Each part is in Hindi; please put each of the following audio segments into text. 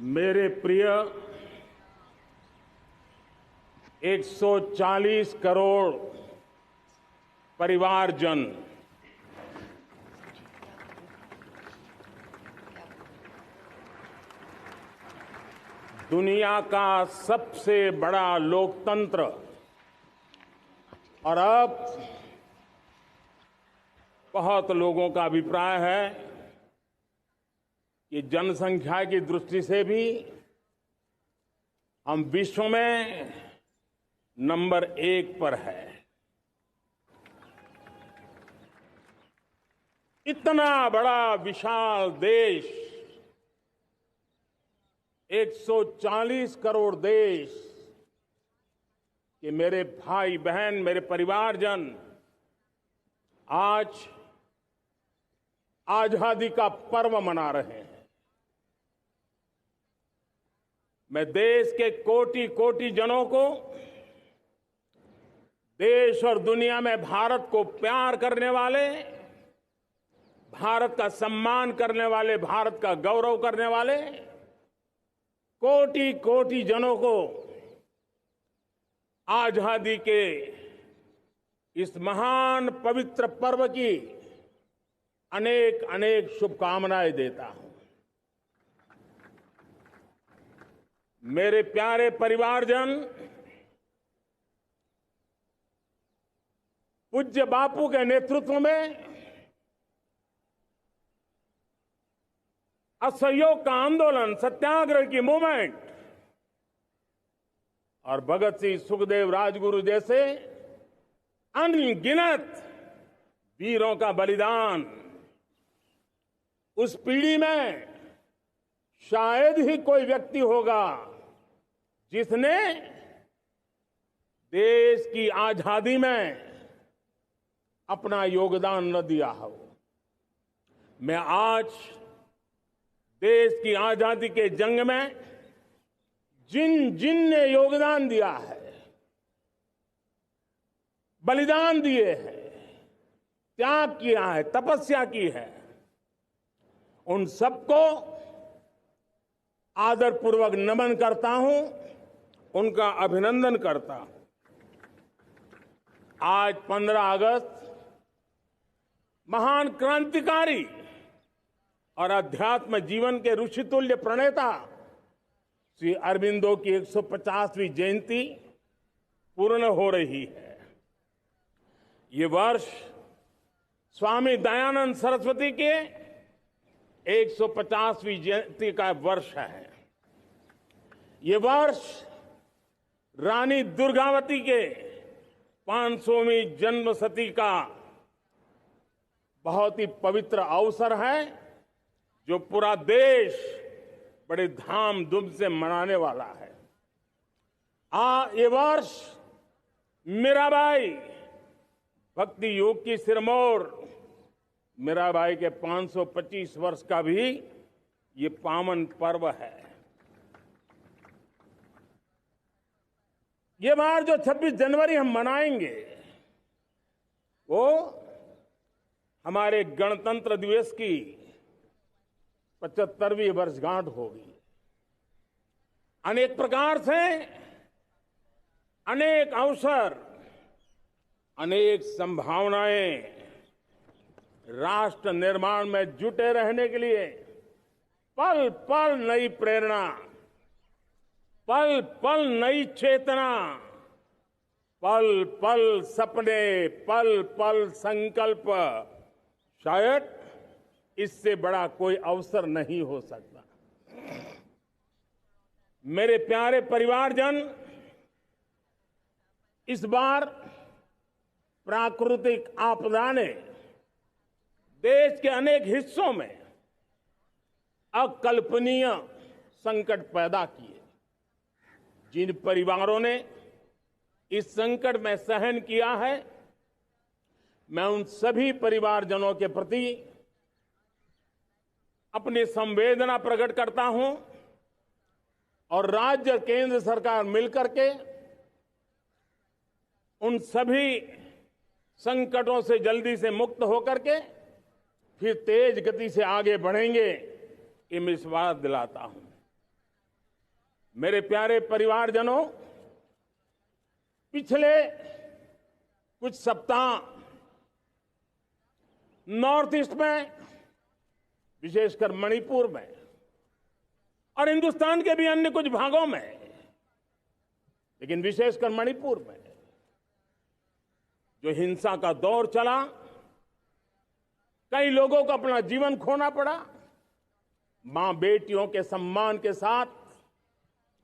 मेरे प्रिय 140 करोड़ परिवारजन, दुनिया का सबसे बड़ा लोकतंत्र और अब बहुत लोगों का अभिप्राय है कि जनसंख्या की दृष्टि से भी हम विश्व में नंबर 1 पर है। इतना बड़ा विशाल देश, 140 करोड़ देश के मेरे भाई बहन, मेरे परिवारजन आज आजादी का पर्व मना रहे हैं। मैं देश के कोटि कोटि जनों को, देश और दुनिया में भारत को प्यार करने वाले, भारत का सम्मान करने वाले, भारत का गौरव करने वाले कोटि कोटि जनों को आजादी के इस महान पवित्र पर्व की अनेक अनेक शुभकामनाएं देता हूं। मेरे प्यारे परिवारजन, पूज्य बापू के नेतृत्व में असहयोग का आंदोलन, सत्याग्रह की मूवमेंट और भगत सिंह, सुखदेव, राजगुरु जैसे अनगिनत वीरों का बलिदान, उस पीढ़ी में शायद ही कोई व्यक्ति होगा जिसने देश की आजादी में अपना योगदान न दिया हो। मैं आज देश की आजादी के जंग में जिन जिन ने योगदान दिया है, बलिदान दिए हैं, त्याग किया है, तपस्या की है, उन सबको आदरपूर्वक नमन करता हूं, उनका अभिनंदन करता हूं। आज 15 अगस्त महान क्रांतिकारी और अध्यात्म जीवन के ऋषितुल्य प्रणेता श्री अरबिंदो की 150वीं जयंती पूर्ण हो रही है। ये वर्ष स्वामी दयानंद सरस्वती के 150वीं जयंती का वर्ष है। ये वर्ष रानी दुर्गावती के 500वीं जन्मशती का बहुत ही पवित्र अवसर है, जो पूरा देश बड़े धामधूम से मनाने वाला है। ये वर्ष मीराबाई, भक्ति योग की सिरमौर मीराबाई के 525 वर्ष का भी ये पावन पर्व है। ये बार जो 26 जनवरी हम मनाएंगे वो हमारे गणतंत्र दिवस की 75वीं वर्षगांठ होगी। अनेक प्रकार से अनेक अवसर, अनेक संभावनाएं राष्ट्र निर्माण में जुटे रहने के लिए पल पल नई प्रेरणा, पल पल नई चेतना, पल पल सपने, पल पल संकल्प, शायद इससे बड़ा कोई अवसर नहीं हो सकता। मेरे प्यारे परिवारजन, इस बार प्राकृतिक आपदा ने देश के अनेक हिस्सों में अकल्पनीय संकट पैदा किए। जिन परिवारों ने इस संकट में सहन किया है, मैं उन सभी परिवारजनों के प्रति अपनी संवेदना प्रकट करता हूं और राज्य केंद्र सरकार मिलकर के उन सभी संकटों से जल्दी से मुक्त होकर के फिर तेज गति से आगे बढ़ेंगे, ये मैं विश्वास दिलाता हूं। मेरे प्यारे परिवारजनों, पिछले कुछ सप्ताह नॉर्थ ईस्ट में, विशेषकर मणिपुर में और हिंदुस्तान के भी अन्य कुछ भागों में, लेकिन विशेषकर मणिपुर में जो हिंसा का दौर चला, कई लोगों को अपना जीवन खोना पड़ा, मां बेटियों के सम्मान के साथ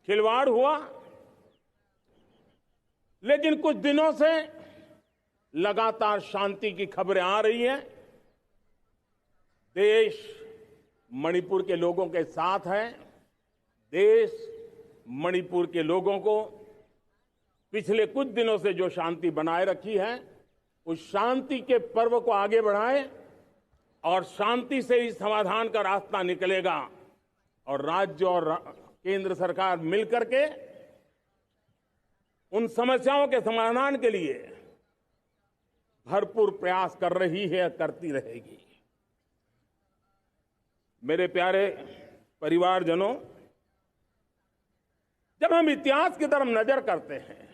खिलवाड़ हुआ। लेकिन कुछ दिनों से लगातार शांति की खबरें आ रही हैं। देश मणिपुर के लोगों के साथ है। देश मणिपुर के लोगों को पिछले कुछ दिनों से जो शांति बनाए रखी है, उस शांति के पर्व को आगे बढ़ाए और शांति से ही समाधान का रास्ता निकलेगा। और राज्य और केंद्र सरकार मिलकर के उन समस्याओं के समाधान के लिए भरपूर प्रयास कर रही है, करती रहेगी। मेरे प्यारे परिवारजनों, जब हम इतिहास की तरफ नजर करते हैं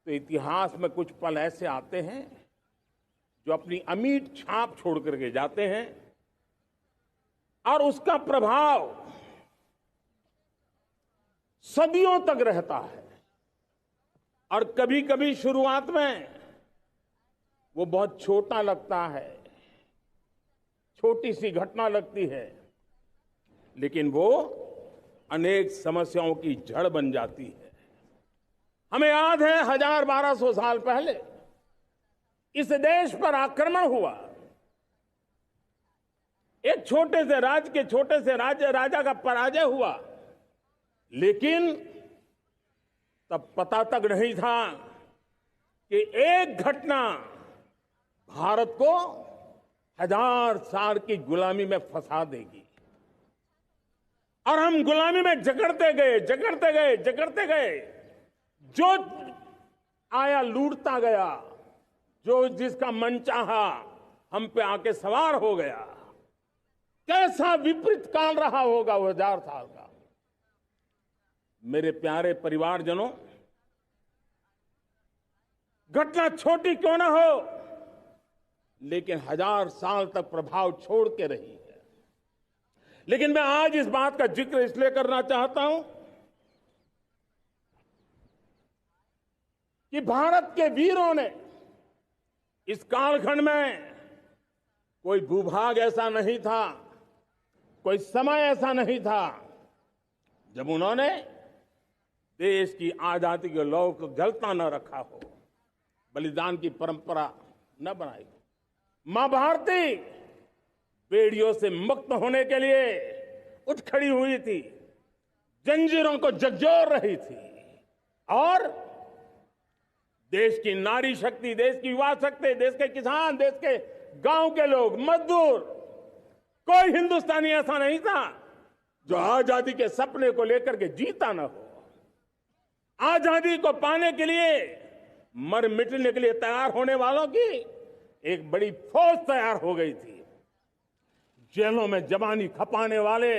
तो इतिहास में कुछ पल ऐसे आते हैं जो अपनी अमिट छाप छोड़ करके जाते हैं और उसका प्रभाव सदियों तक रहता है। और कभी कभी शुरुआत में वो बहुत छोटा लगता है, छोटी सी घटना लगती है, लेकिन वो अनेक समस्याओं की जड़ बन जाती है। हमें याद है 1000-1200 साल पहले इस देश पर आक्रमण हुआ। एक छोटे से राज्य के छोटे से राजा का पराजय हुआ, लेकिन तब पता तक नहीं था कि एक घटना भारत को 1000 साल की गुलामी में फंसा देगी। और हम गुलामी में जकड़ते गए, जो आया लूटता गया, जो जिसका मन चाहा हम पे आके सवार हो गया। कैसा विपरीत काल रहा होगा वो 1000 साल का। मेरे प्यारे परिवारजनों, घटना छोटी क्यों ना हो, लेकिन 1000 साल तक प्रभाव छोड़ के रही है। लेकिन मैं आज इस बात का जिक्र इसलिए करना चाहता हूं कि भारत के वीरों ने इस कालखंड में कोई भूभाग ऐसा नहीं था, कोई समय ऐसा नहीं था जब उन्होंने देश की आजादी के लौ को जलता न रखा हो, बलिदान की परंपरा न बनाई हो। मां भारती बेड़ियों से मुक्त होने के लिए उठ खड़ी हुई थी, जंजीरों को झकझोर रही थी और देश की नारी शक्ति, देश की युवा शक्ति, देश के किसान, देश के गांव के लोग, मजदूर, कोई हिंदुस्तानी ऐसा नहीं था जो आजादी के सपने को लेकर के जीता न हो। आजादी को पाने के लिए मर मिटने के लिए तैयार होने वालों की एक बड़ी फौज तैयार हो गई थी। जेलों में जवानी खपाने वाले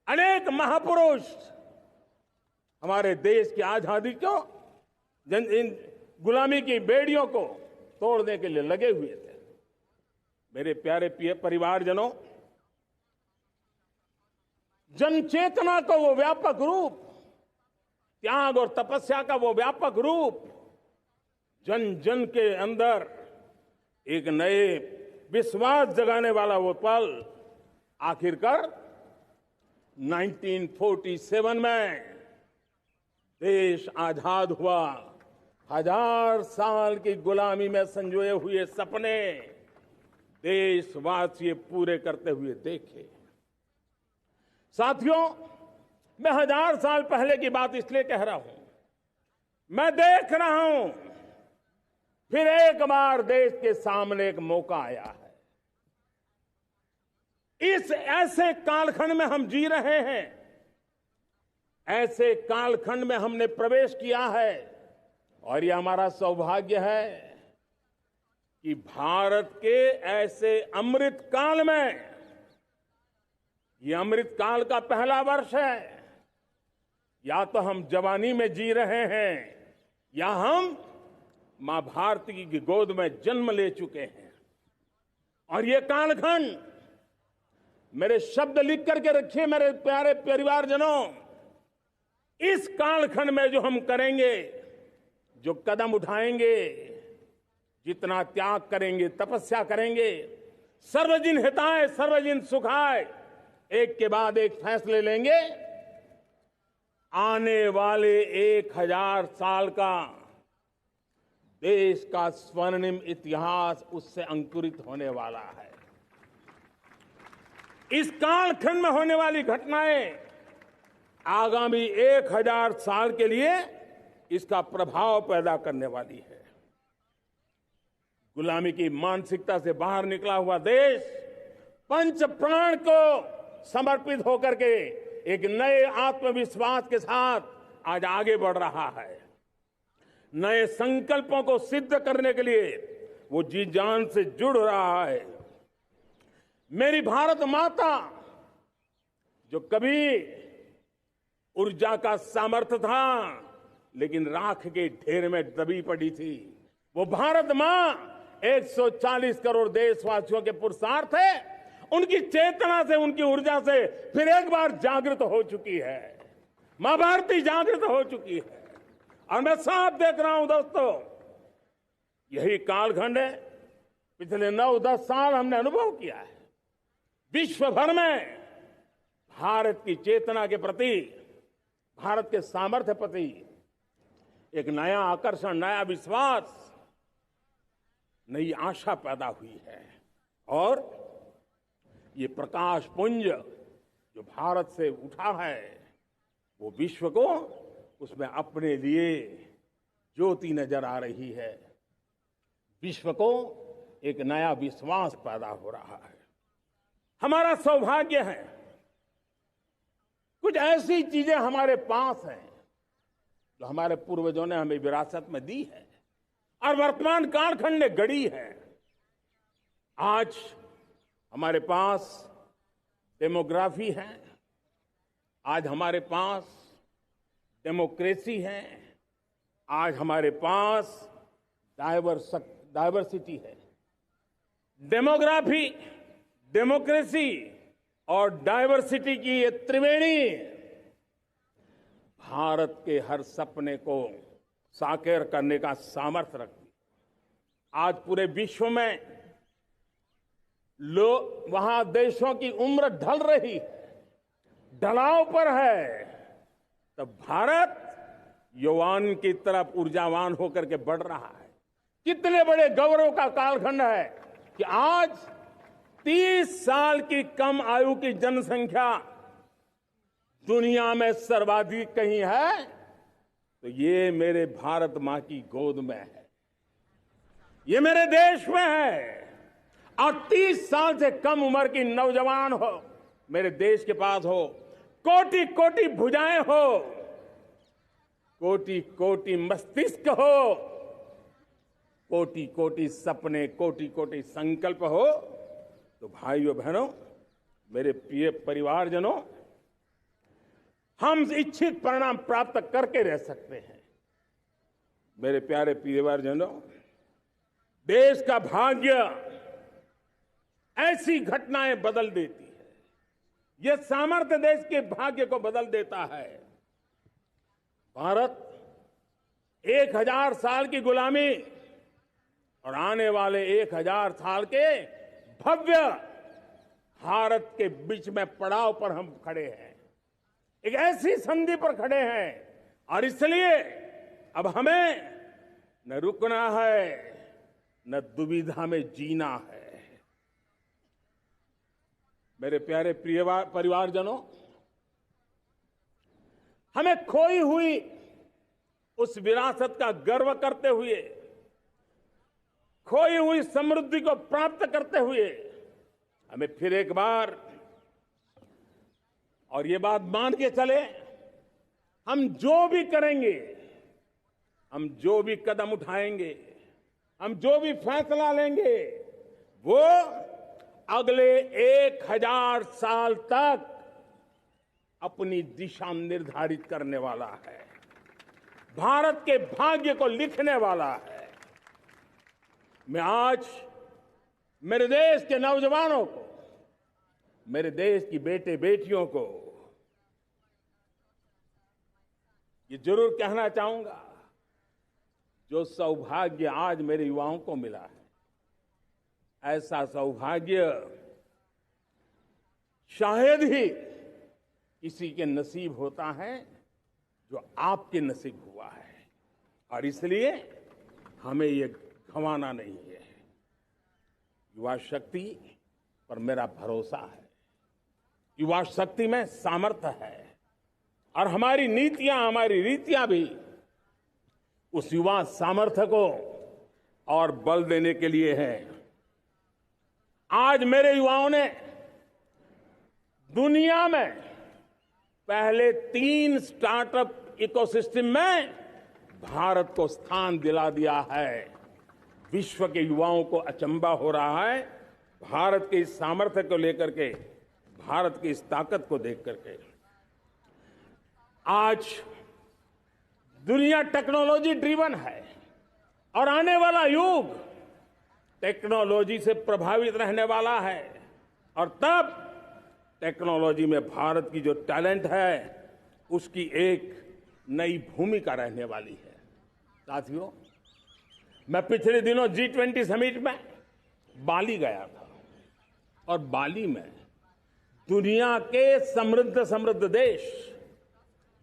अनेक महापुरुष हमारे देश की आजादी को, इन गुलामी की बेड़ियों को तोड़ने के लिए लगे हुए थे। मेरे प्यारे परिवारजनों, जनचेतना का वो व्यापक रूप, त्याग और तपस्या का वो व्यापक रूप, जन जन के अंदर एक नए विश्वास जगाने वाला वो पल आखिरकार 1947 में देश आजाद हुआ। 1000 साल की गुलामी में संजोए हुए सपने देशवासी पूरे करते हुए देखे। साथियों, मैं 1000 साल पहले की बात इसलिए कह रहा हूं, मैं देख रहा हूं फिर एक बार देश के सामने एक मौका आया है। इस ऐसे कालखंड में हम जी रहे हैं, ऐसे कालखंड में हमने प्रवेश किया है और यह हमारा सौभाग्य है कि भारत के ऐसे अमृत काल में, यह अमृत काल का पहला वर्ष है, या तो हम जवानी में जी रहे हैं या हम मां भारती की गोद में जन्म ले चुके हैं। और ये कालखंड, मेरे शब्द लिख करके रखिए मेरे प्यारे परिवारजनों, इस कालखंड में जो हम करेंगे, जो कदम उठाएंगे, जितना त्याग करेंगे, तपस्या करेंगे, सर्वजन हिताय सर्वजन सुखाय, एक के बाद एक फैसले लेंगे, आने वाले 1000 साल का देश का स्वर्णिम इतिहास उससे अंकुरित होने वाला है। इस कालखंड में होने वाली घटनाएं आगामी 1000 साल के लिए इसका प्रभाव पैदा करने वाली है। गुलामी की मानसिकता से बाहर निकला हुआ देश पंच प्राण को समर्पित होकर के एक नए आत्मविश्वास के साथ आज आगे बढ़ रहा है। नए संकल्पों को सिद्ध करने के लिए वो जी जान से जुड़ रहा है। मेरी भारत माता, जो कभी ऊर्जा का सामर्थ्य था लेकिन राख के ढेर में दबी पड़ी थी, वो भारत मां 140 करोड़ देशवासियों के पुरुषार्थ है। उनकी चेतना से, उनकी ऊर्जा से फिर एक बार जागृत हो चुकी है। मां भारती जागृत हो चुकी है। और मैं साफ देख रहा हूं दोस्तों, यही कालखंड है। पिछले 9-10 साल हमने अनुभव किया है, विश्व भर में भारत की चेतना के प्रति, भारत के सामर्थ्य प्रति एक नया आकर्षण, नया विश्वास, नई आशा पैदा हुई है। और ये प्रकाश पुंज जो भारत से उठा है, वो विश्व को उसमें अपने लिए ज्योति नजर आ रही है। विश्व को एक नया विश्वास पैदा हो रहा है। हमारा सौभाग्य है, कुछ ऐसी चीजें हमारे पास हैं जो हमारे पूर्वजों ने हमें विरासत में दी है और वर्तमान कालखंड ने गढ़ी है। आज हमारे पास डेमोग्राफी है, आज हमारे पास डेमोक्रेसी है, आज हमारे पास डायवर्सिटी है। डेमोग्राफी, डेमोक्रेसी और डायवर्सिटी की ये त्रिवेणी भारत के हर सपने को साकार करने का सामर्थ्य रखती। आज पूरे विश्व में वहां देशों की उम्र ढल रही है, ढलाव पर है, तब भारत यौवन की तरफ ऊर्जावान होकर के बढ़ रहा है। कितने बड़े गौरव का कालखंड है कि आज 30 साल की कम आयु की जनसंख्या दुनिया में सर्वाधिक कहीं है तो ये मेरे भारत मां की गोद में है, ये मेरे देश में है। और 30 साल से कम उम्र की नौजवान हो मेरे देश के पास हो, कोटि कोटि भुजाएं हो, कोटि कोटि मस्तिष्क हो, कोटि कोटि सपने, कोटि कोटि संकल्प हो, तो भाइयों बहनों, मेरे प्रिय परिवारजनों, हम इच्छित परिणाम प्राप्त करके रह सकते हैं। मेरे प्यारे परिवारजनों, देश का भाग्य ऐसी घटनाएं बदल देती है। यह सामर्थ्य देश के भाग्य को बदल देता है। भारत 1000 साल की गुलामी और आने वाले 1000 साल के भव्य भारत के बीच में पड़ाव पर हम खड़े हैं, एक ऐसी संधि पर खड़े हैं। और इसलिए अब हमें न रुकना है, न दुविधा में जीना है। मेरे प्यारे प्रिय परिवारजनों, हमें खोई हुई उस विरासत का गर्व करते हुए, खोई हुई समृद्धि को प्राप्त करते हुए, हमें फिर एक बार, और ये बात मान के चले, हम जो भी करेंगे, हम जो भी कदम उठाएंगे, हम जो भी फैसला लेंगे, वो अगले 1000 साल तक अपनी दिशा निर्धारित करने वाला है, भारत के भाग्य को लिखने वाला है। मैं आज मेरे देश के नौजवानों को, मेरे देश की बेटे बेटियों को ये जरूर कहना चाहूंगा, जो सौभाग्य आज मेरे युवाओं को मिला है, ऐसा सौभाग्य शायद ही किसी के नसीब होता है जो आपके नसीब हुआ है। और इसलिए हमें ये गंवाना नहीं है। युवा शक्ति पर मेरा भरोसा है, युवा शक्ति में सामर्थ्य है, और हमारी नीतियां, हमारी रीतियां भी उस युवा सामर्थ्य को और बल देने के लिए है। आज मेरे युवाओं ने दुनिया में पहले 3 स्टार्टअप इकोसिस्टम में भारत को स्थान दिला दिया है। विश्व के युवाओं को अचंभा हो रहा है भारत के इस सामर्थ्य को लेकर के, भारत की इस ताकत को देख करके। आज दुनिया टेक्नोलॉजी ड्रिवन है और आने वाला युग टेक्नोलॉजी से प्रभावित रहने वाला है, और तब टेक्नोलॉजी में भारत की जो टैलेंट है उसकी एक नई भूमिका रहने वाली है। साथियों, मैं पिछले दिनों G20 समिट में बाली गया था, और बाली में दुनिया के समृद्ध देश,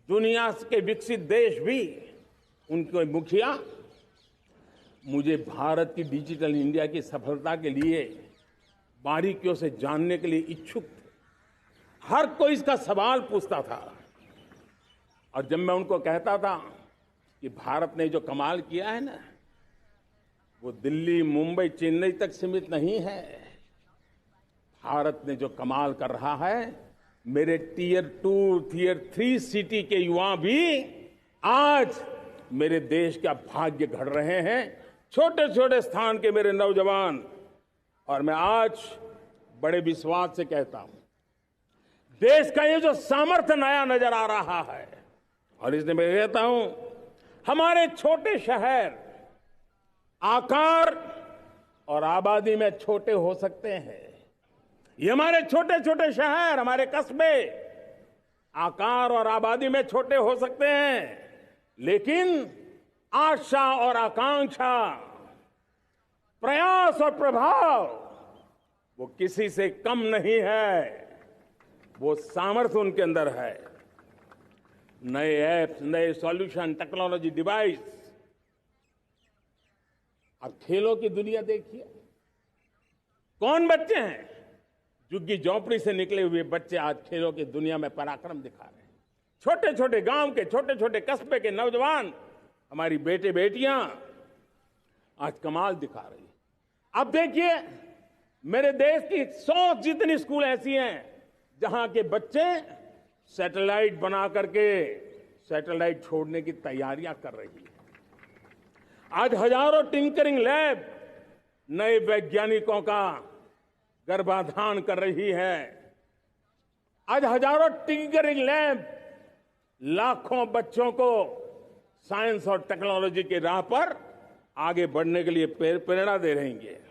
दुनिया के विकसित देश भी, उनके मुखिया मुझे भारत की डिजिटल इंडिया की सफलता के लिए बारीकियों से जानने के लिए इच्छुक थे। हर कोई इसका सवाल पूछता था, और जब मैं उनको कहता था कि भारत ने जो कमाल किया है ना, वो दिल्ली, मुंबई, चेन्नई तक सीमित नहीं है। भारत ने जो कमाल कर रहा है, मेरे टियर 2, टियर 3 सिटी के युवा भी आज मेरे देश का भाग्य गढ़ रहे हैं। छोटे छोटे स्थान के मेरे नौजवान, और मैं आज बड़े विश्वास से कहता हूं, देश का ये जो सामर्थ्य नया नजर आ रहा है, और इसलिए मैं कहता हूं, हमारे छोटे शहर आकार और आबादी में छोटे हो सकते हैं। ये हमारे छोटे छोटे शहर, हमारे कस्बे आकार और आबादी में छोटे हो सकते हैं, लेकिन आशा और आकांक्षा, प्रयास और प्रभाव वो किसी से कम नहीं है। वो सामर्थ्य उनके अंदर है। नए ऐप्स, नए सॉल्यूशन, टेक्नोलॉजी डिवाइस। अब खेलों की दुनिया देखिए, कौन बच्चे हैं? झुग्गी झोंपड़ी से निकले हुए बच्चे आज खेलों की दुनिया में पराक्रम दिखा रहे हैं। छोटे छोटे गांव के, छोटे छोटे कस्बे के नौजवान, हमारी बेटे बेटियां आज कमाल दिखा रही हैं। अब देखिए, मेरे देश की 100 जितनी स्कूल ऐसी हैं जहां के बच्चे सैटेलाइट बना करके सैटेलाइट छोड़ने की तैयारियां कर रही है। आज हजारों टिंकरिंग लैब नए वैज्ञानिकों का गर्भाधान कर रही है। आज हजारों टिंकरिंग लैब लाखों बच्चों को साइंस और टेक्नोलॉजी की राह पर आगे बढ़ने के लिए प्रेरणा दे रही है।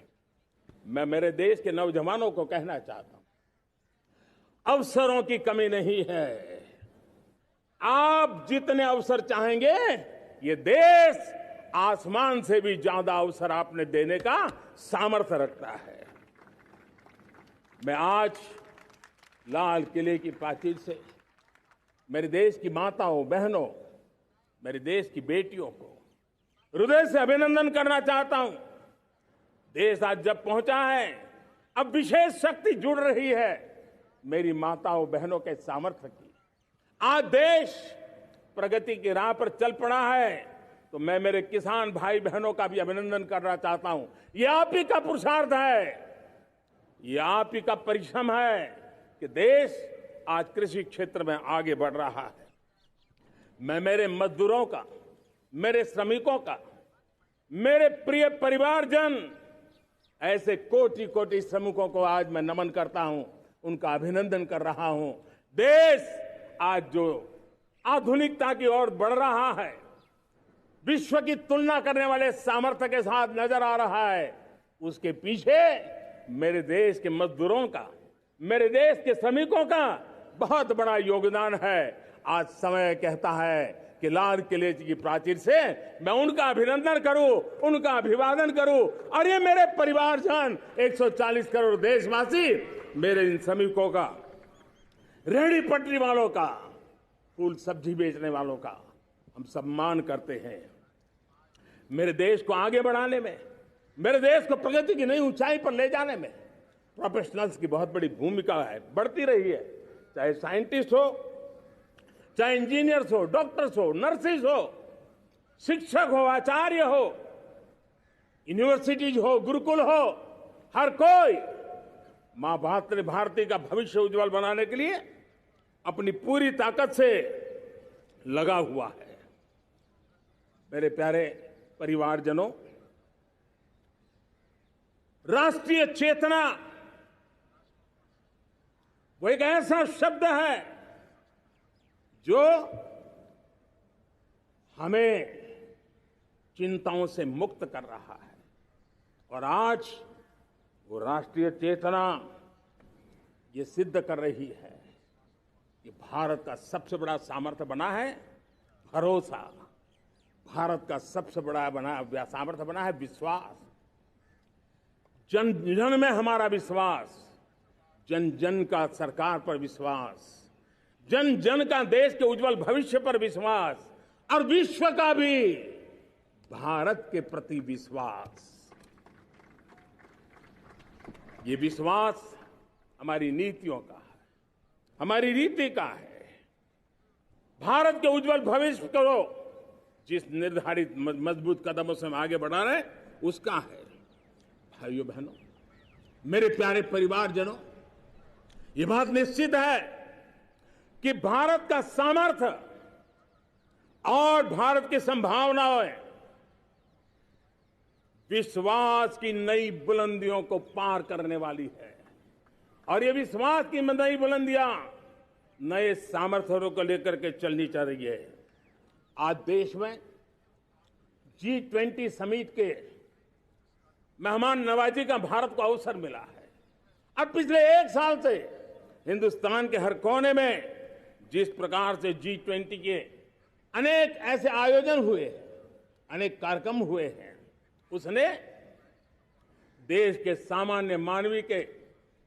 मैं मेरे देश के नौजवानों को कहना चाहता हूं, अवसरों की कमी नहीं है। आप जितने अवसर चाहेंगे, ये देश आसमान से भी ज्यादा अवसर आपने देने का सामर्थ्य रखता है। मैं आज लाल किले की प्राचीर से मेरे देश की माताओं, बहनों, मेरे देश की बेटियों को हृदय से अभिनंदन करना चाहता हूं। देश आज जब पहुंचा है, अब विशेष शक्ति जुड़ रही है मेरी माताओं बहनों के सामर्थ्य की। आज देश प्रगति की राह पर चल पड़ा है, तो मैं मेरे किसान भाई बहनों का भी अभिनंदन करना चाहता हूं। ये आप ही का पुरुषार्थ है, ये आप ही का परिश्रम है कि देश आज कृषि क्षेत्र में आगे बढ़ रहा है। मैं मेरे मजदूरों का, मेरे श्रमिकों का, मेरे प्रिय परिवारजन, ऐसे कोटि कोटि श्रमिकों को आज मैं नमन करता हूं, उनका अभिनंदन कर रहा हूं। देश आज जो आधुनिकता की ओर बढ़ रहा है, विश्व की तुलना करने वाले सामर्थ्य के साथ नजर आ रहा है, उसके पीछे मेरे देश के मजदूरों का, मेरे देश के श्रमिकों का बहुत बड़ा योगदान है। आज समय कहता है कि लाल किले की प्राचीर से मैं उनका अभिनंदन करूं, उनका अभिवादन करूं, और ये मेरे परिवारजन 140 करोड़ देशवासी, मेरे इन श्रमिकों का, रेहड़ी पटरी वालों का, फूल सब्जी बेचने वालों का हम सम्मान करते हैं। मेरे देश को आगे बढ़ाने में, मेरे देश को प्रगति की नई ऊंचाई पर ले जाने में प्रोफेशनल्स की बहुत बड़ी भूमिका है, बढ़ती रही है। चाहे साइंटिस्ट हो, चाहे इंजीनियर्स हो, डॉक्टर्स हो, नर्सेज हो, शिक्षक हो, आचार्य हो, यूनिवर्सिटीज हो, गुरुकुल हो, हर कोई मां भारती का भविष्य उज्जवल बनाने के लिए अपनी पूरी ताकत से लगा हुआ है। मेरे प्यारे परिवारजनों, राष्ट्रीय चेतना वो एक ऐसा शब्द है जो हमें चिंताओं से मुक्त कर रहा है, और आज वो राष्ट्रीय चेतना ये सिद्ध कर रही है कि भारत का सबसे बड़ा सामर्थ्य बना है भरोसा, भारत का सबसे बड़ा सामर्थ्य बना है विश्वास। जन जन में हमारा विश्वास, जन जन का सरकार पर विश्वास, जन जन का देश के उज्जवल भविष्य पर विश्वास, और विश्व का भी भारत के प्रति विश्वास। ये विश्वास हमारी नीतियों का है, हमारी रीति का है। भारत के उज्जवल भविष्य को जिस निर्धारित मजबूत कदमों से हम आगे बढ़ा रहे हैं, उसका है। भाइयों बहनों, मेरे प्यारे परिवारजनों, ये बात निश्चित है कि भारत का सामर्थ्य और भारत की संभावनाएं विश्वास की नई बुलंदियों को पार करने वाली है, और ये विश्वास की नई बुलंदियां नए सामर्थ्यों को लेकर के चलनी चाहिए। आज देश में G20 समिट के मेहमान नवाजी का भारत को अवसर मिला है। अब पिछले एक साल से हिंदुस्तान के हर कोने में जिस प्रकार से G20 के अनेक ऐसे आयोजन हुए, अनेक कार्यक्रम हुए हैं, उसने देश के सामान्य मानवीय के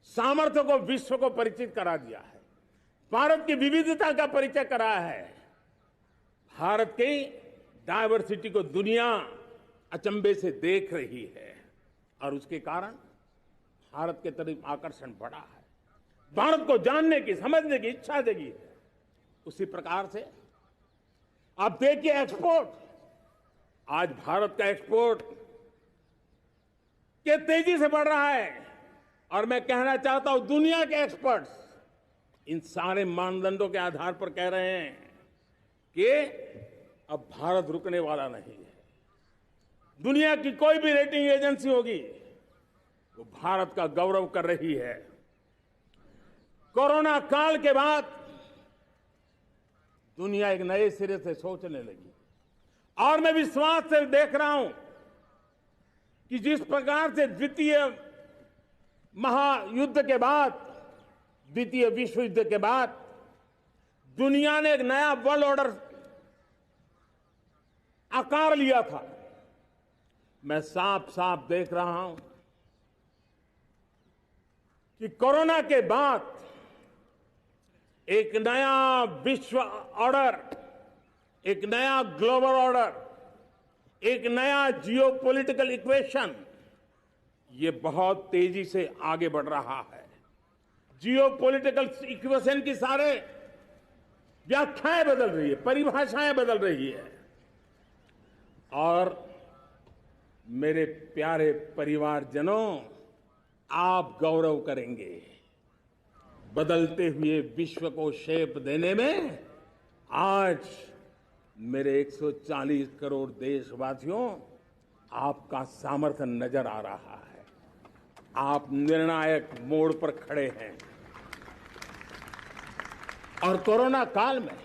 सामर्थ्य को विश्व को परिचित करा दिया है, भारत की विविधता का परिचय कराया है, भारत की डायवर्सिटी को दुनिया अचंभे से देख रही है, और उसके कारण भारत के तरफ आकर्षण बढ़ा है, भारत को जानने की, समझने की इच्छा जगी है। उसी प्रकार से आप देखिए एक्सपोर्ट, आज भारत का एक्सपोर्ट के तेजी से बढ़ रहा है, और मैं कहना चाहता हूं दुनिया के एक्सपर्ट्स इन सारे मानदंडों के आधार पर कह रहे हैं कि अब भारत रुकने वाला नहीं है। दुनिया की कोई भी रेटिंग एजेंसी होगी वो भारत का गौरव कर रही है। कोरोना काल के बाद दुनिया एक नए सिरे से सोचने लगी, और मैं विश्वास से देख रहा हूं कि जिस प्रकार से द्वितीय महायुद्ध के बाद, द्वितीय विश्व युद्ध के बाद दुनिया ने एक नया वर्ल्ड ऑर्डर आकार लिया था, मैं साफ साफ देख रहा हूं कि कोरोना के बाद एक नया विश्व ऑर्डर, एक नया ग्लोबल ऑर्डर, एक नया जियोपॉलिटिकल इक्वेशन ये बहुत तेजी से आगे बढ़ रहा है। जियोपॉलिटिकल इक्वेशन की सारे व्याख्याएं बदल रही है, परिभाषाएं बदल रही है, और मेरे प्यारे परिवारजनों, आप गौरव करेंगे। बदलते हुए विश्व को शेप देने में आज मेरे 140 करोड़ देशवासियों आपका सामर्थ्य नजर आ रहा है। आप निर्णायक मोड़ पर खड़े हैं। और कोरोना काल में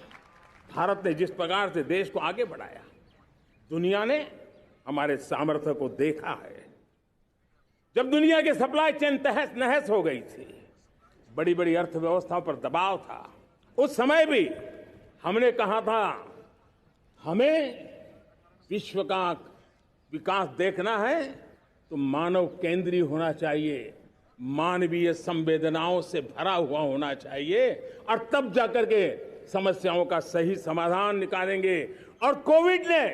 भारत ने जिस प्रकार से देश को आगे बढ़ाया, दुनिया ने हमारे सामर्थ्य को देखा है। जब दुनिया की सप्लाई चेन तहस नहस हो गई थी, बड़ी बड़ी अर्थव्यवस्थाओं पर दबाव था, उस समय भी हमने कहा था हमें विश्व का विकास देखना है तो मानव केंद्रीय होना चाहिए, मानवीय संवेदनाओं से भरा हुआ होना चाहिए, और तब जाकर के समस्याओं का सही समाधान निकालेंगे। और कोविड ने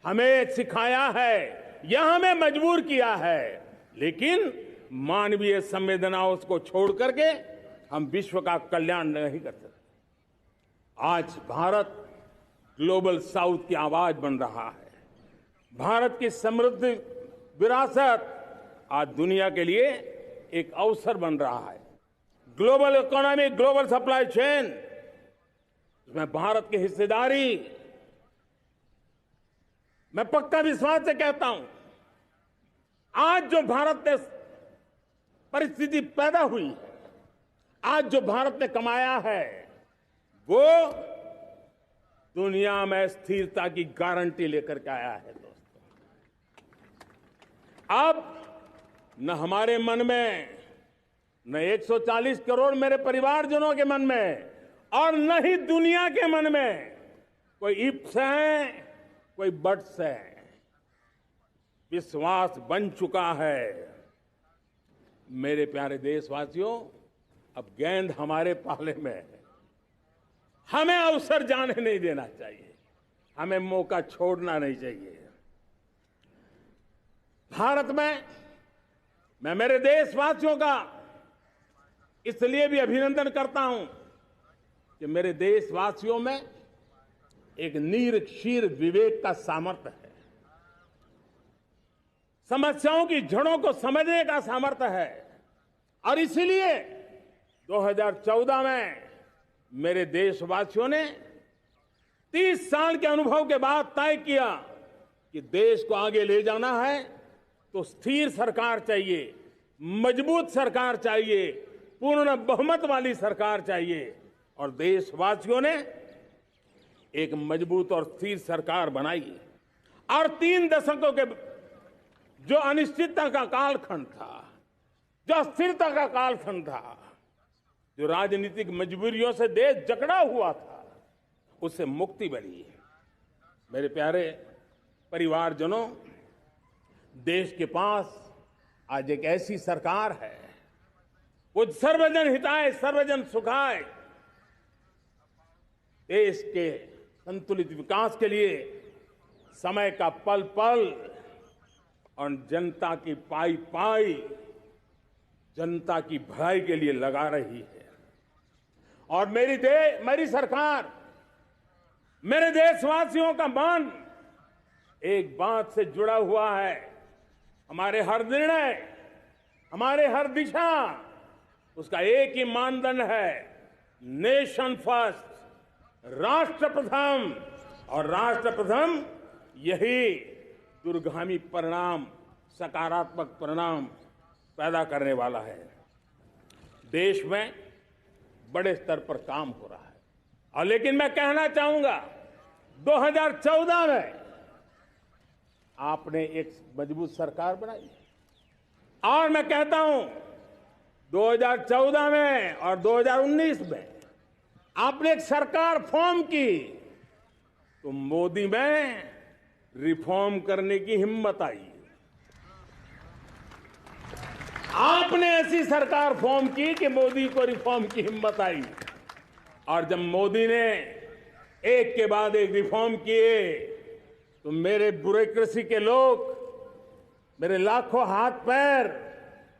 हमें सिखाया है या हमें मजबूर किया है, लेकिन मानवीय संवेदनाओं को छोड़ करके हम विश्व का कल्याण नहीं कर सकते। आज भारत ग्लोबल साउथ की आवाज बन रहा है। भारत की समृद्ध विरासत आज दुनिया के लिए एक अवसर बन रहा है। Global economy, global supply chain, इसमें भारत की हिस्सेदारी, मैं पक्का विश्वास से कहता हूं, आज जो भारत ने परिस्थिति पैदा हुई है, आज जो भारत ने कमाया है, वो दुनिया में स्थिरता की गारंटी लेकर के आया है। दोस्तों, अब न हमारे मन में, न 140 करोड़ मेरे परिवारजनों के मन में, और न ही दुनिया के मन में कोई इफ्स है, कोई बट्स है। विश्वास बन चुका है। मेरे प्यारे देशवासियों, अब गेंद हमारे पाले में है। हमें अवसर जाने नहीं देना चाहिए, हमें मौका छोड़ना नहीं चाहिए। भारत में मैं मेरे देशवासियों का इसलिए भी अभिनंदन करता हूं कि मेरे देशवासियों में एक नीर-क्षीर विवेक का सामर्थ्य है, समस्याओं की जड़ों को समझने का सामर्थ्य है। और इसलिए 2014 में मेरे देशवासियों ने 30 साल के अनुभव के बाद तय किया कि देश को आगे ले जाना है तो स्थिर सरकार चाहिए, मजबूत सरकार चाहिए, पूर्ण बहुमत वाली सरकार चाहिए। और देशवासियों ने एक मजबूत और स्थिर सरकार बनाई। और 3 दशकों के जो अनिश्चितता का कालखंड था, जो अस्थिरता का कालखंड था, जो राजनीतिक मजबूरियों से देश जकड़ा हुआ था, उससे मुक्ति मिली। मेरे प्यारे परिवारजनों, देश के पास आज एक ऐसी सरकार है, वो सर्वजन हिताय सर्वजन सुखाय, देश के संतुलित विकास के लिए समय का पल पल और जनता की पाई पाई, जनता की भलाई के लिए लगा रही है। और मेरी सरकार, मेरे देशवासियों का मन एक बात से जुड़ा हुआ है। हमारे हर निर्णय, हमारे हर दिशा, उसका एक ही मानदंड है, नेशन फर्स्ट, राष्ट्र प्रथम। और राष्ट्र प्रथम यही दूरगामी परिणाम, सकारात्मक परिणाम पैदा करने वाला है। देश में बड़े स्तर पर काम हो रहा है। और लेकिन मैं कहना चाहूंगा, 2014 में आपने एक मजबूत सरकार बनाई, और मैं कहता हूं 2014 में और 2019 में आपने एक सरकार फॉर्म की, तो मोदी में रिफॉर्म करने की हिम्मत आई। आपने ऐसी सरकार फॉर्म की कि मोदी को रिफॉर्म की हिम्मत आई। और जब मोदी ने एक के बाद एक रिफॉर्म किए, तो मेरे ब्यूरोक्रेसी के लोग, मेरे लाखों हाथ पैर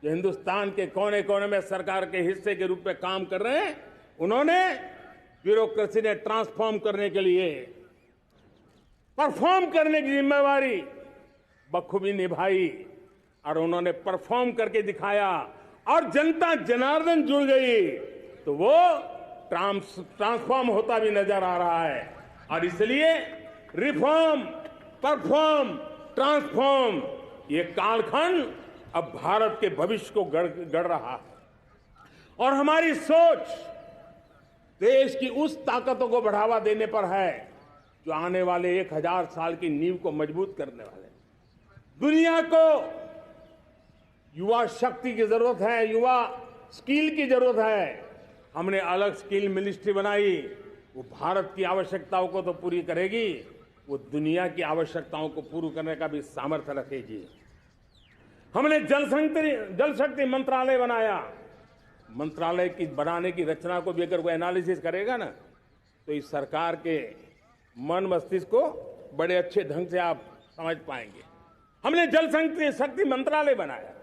जो हिंदुस्तान के कोने कोने में सरकार के हिस्से के रूप में काम कर रहे हैं, उन्होंने ब्यूरोक्रेसी ने ट्रांसफॉर्म करने के लिए, परफॉर्म करने की जिम्मेवारी बखूबी निभाई। और उन्होंने परफॉर्म करके दिखाया, और जनता जनार्दन जुड़ गई, तो वो ट्रांसफॉर्म होता भी नजर आ रहा है। और इसलिए रिफॉर्म, परफॉर्म, ट्रांसफॉर्म, ये कालखंड अब भारत के भविष्य को गढ़ रहा है। और हमारी सोच देश की उस ताकतों को बढ़ावा देने पर है जो आने वाले 1000 साल की नींव को मजबूत करने वाले। दुनिया को युवा शक्ति की जरूरत है, युवा स्किल की जरूरत है। हमने अलग स्किल मिनिस्ट्री बनाई, वो भारत की आवश्यकताओं को तो पूरी करेगी, वो दुनिया की आवश्यकताओं को पूरी करने का भी सामर्थ्य रखेगी। हमने जल शक्ति मंत्रालय बनाया। मंत्रालय की बनाने की रचना को भी अगर कोई एनालिसिस करेगा ना, तो इस सरकार के मन मस्तिष्क को बड़े अच्छे ढंग से आप समझ पाएंगे। हमने जल शक्ति मंत्रालय बनाया।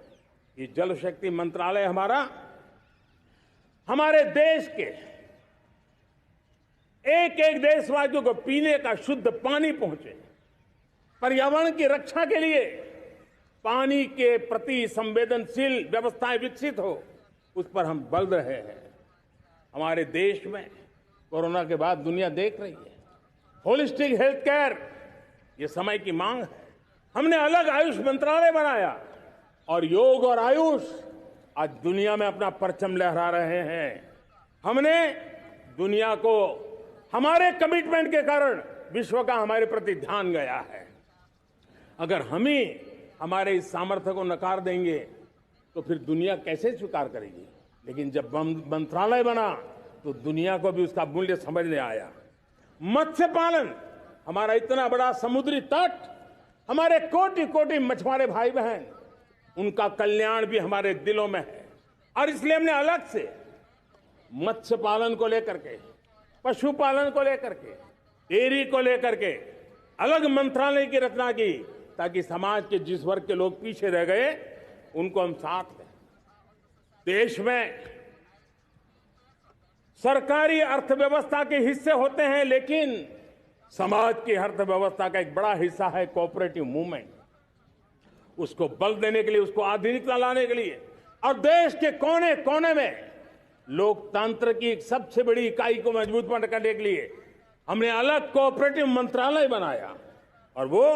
ये जल शक्ति मंत्रालय हमारे देश के एक एक देशवासियों को पीने का शुद्ध पानी पहुंचे, पर्यावरण की रक्षा के लिए पानी के प्रति संवेदनशील व्यवस्थाएं विकसित हो, उस पर हम बल रहे हैं। हमारे देश में कोरोना के बाद दुनिया देख रही है होलिस्टिक हेल्थ केयर, ये समय की मांग है। हमने अलग आयुष मंत्रालय बनाया और योग और आयुष आज दुनिया में अपना परचम लहरा रहे हैं। हमने दुनिया को हमारे कमिटमेंट के कारण विश्व का हमारे प्रति ध्यान गया है। अगर हम ही हमारे इस सामर्थ्य को नकार देंगे तो फिर दुनिया कैसे स्वीकार करेगी। लेकिन जब मंत्रालय बना तो दुनिया को भी उसका मूल्य समझ में आया। मत्स्य पालन, हमारा इतना बड़ा समुद्री तट, हमारे कोटि कोटि मछुआरे भाई बहन, उनका कल्याण भी हमारे दिलों में है। और इसलिए हमने अलग से मत्स्य पालन को लेकर के, पशुपालन को लेकर के, डेयरी को लेकर के अलग मंत्रालय की रचना की, ताकि समाज के जिस वर्ग के लोग पीछे रह गए उनको हम साथ लें। देश में सरकारी अर्थव्यवस्था के हिस्से होते हैं, लेकिन समाज की अर्थव्यवस्था का एक बड़ा हिस्सा है कोऑपरेटिव मूवमेंट। उसको बल देने के लिए, उसको आधुनिकता लाने के लिए और देश के कोने कोने में लोकतंत्र की एक सबसे बड़ी इकाई को मजबूत करने के लिए हमने अलग कोऑपरेटिव मंत्रालय बनाया। और वो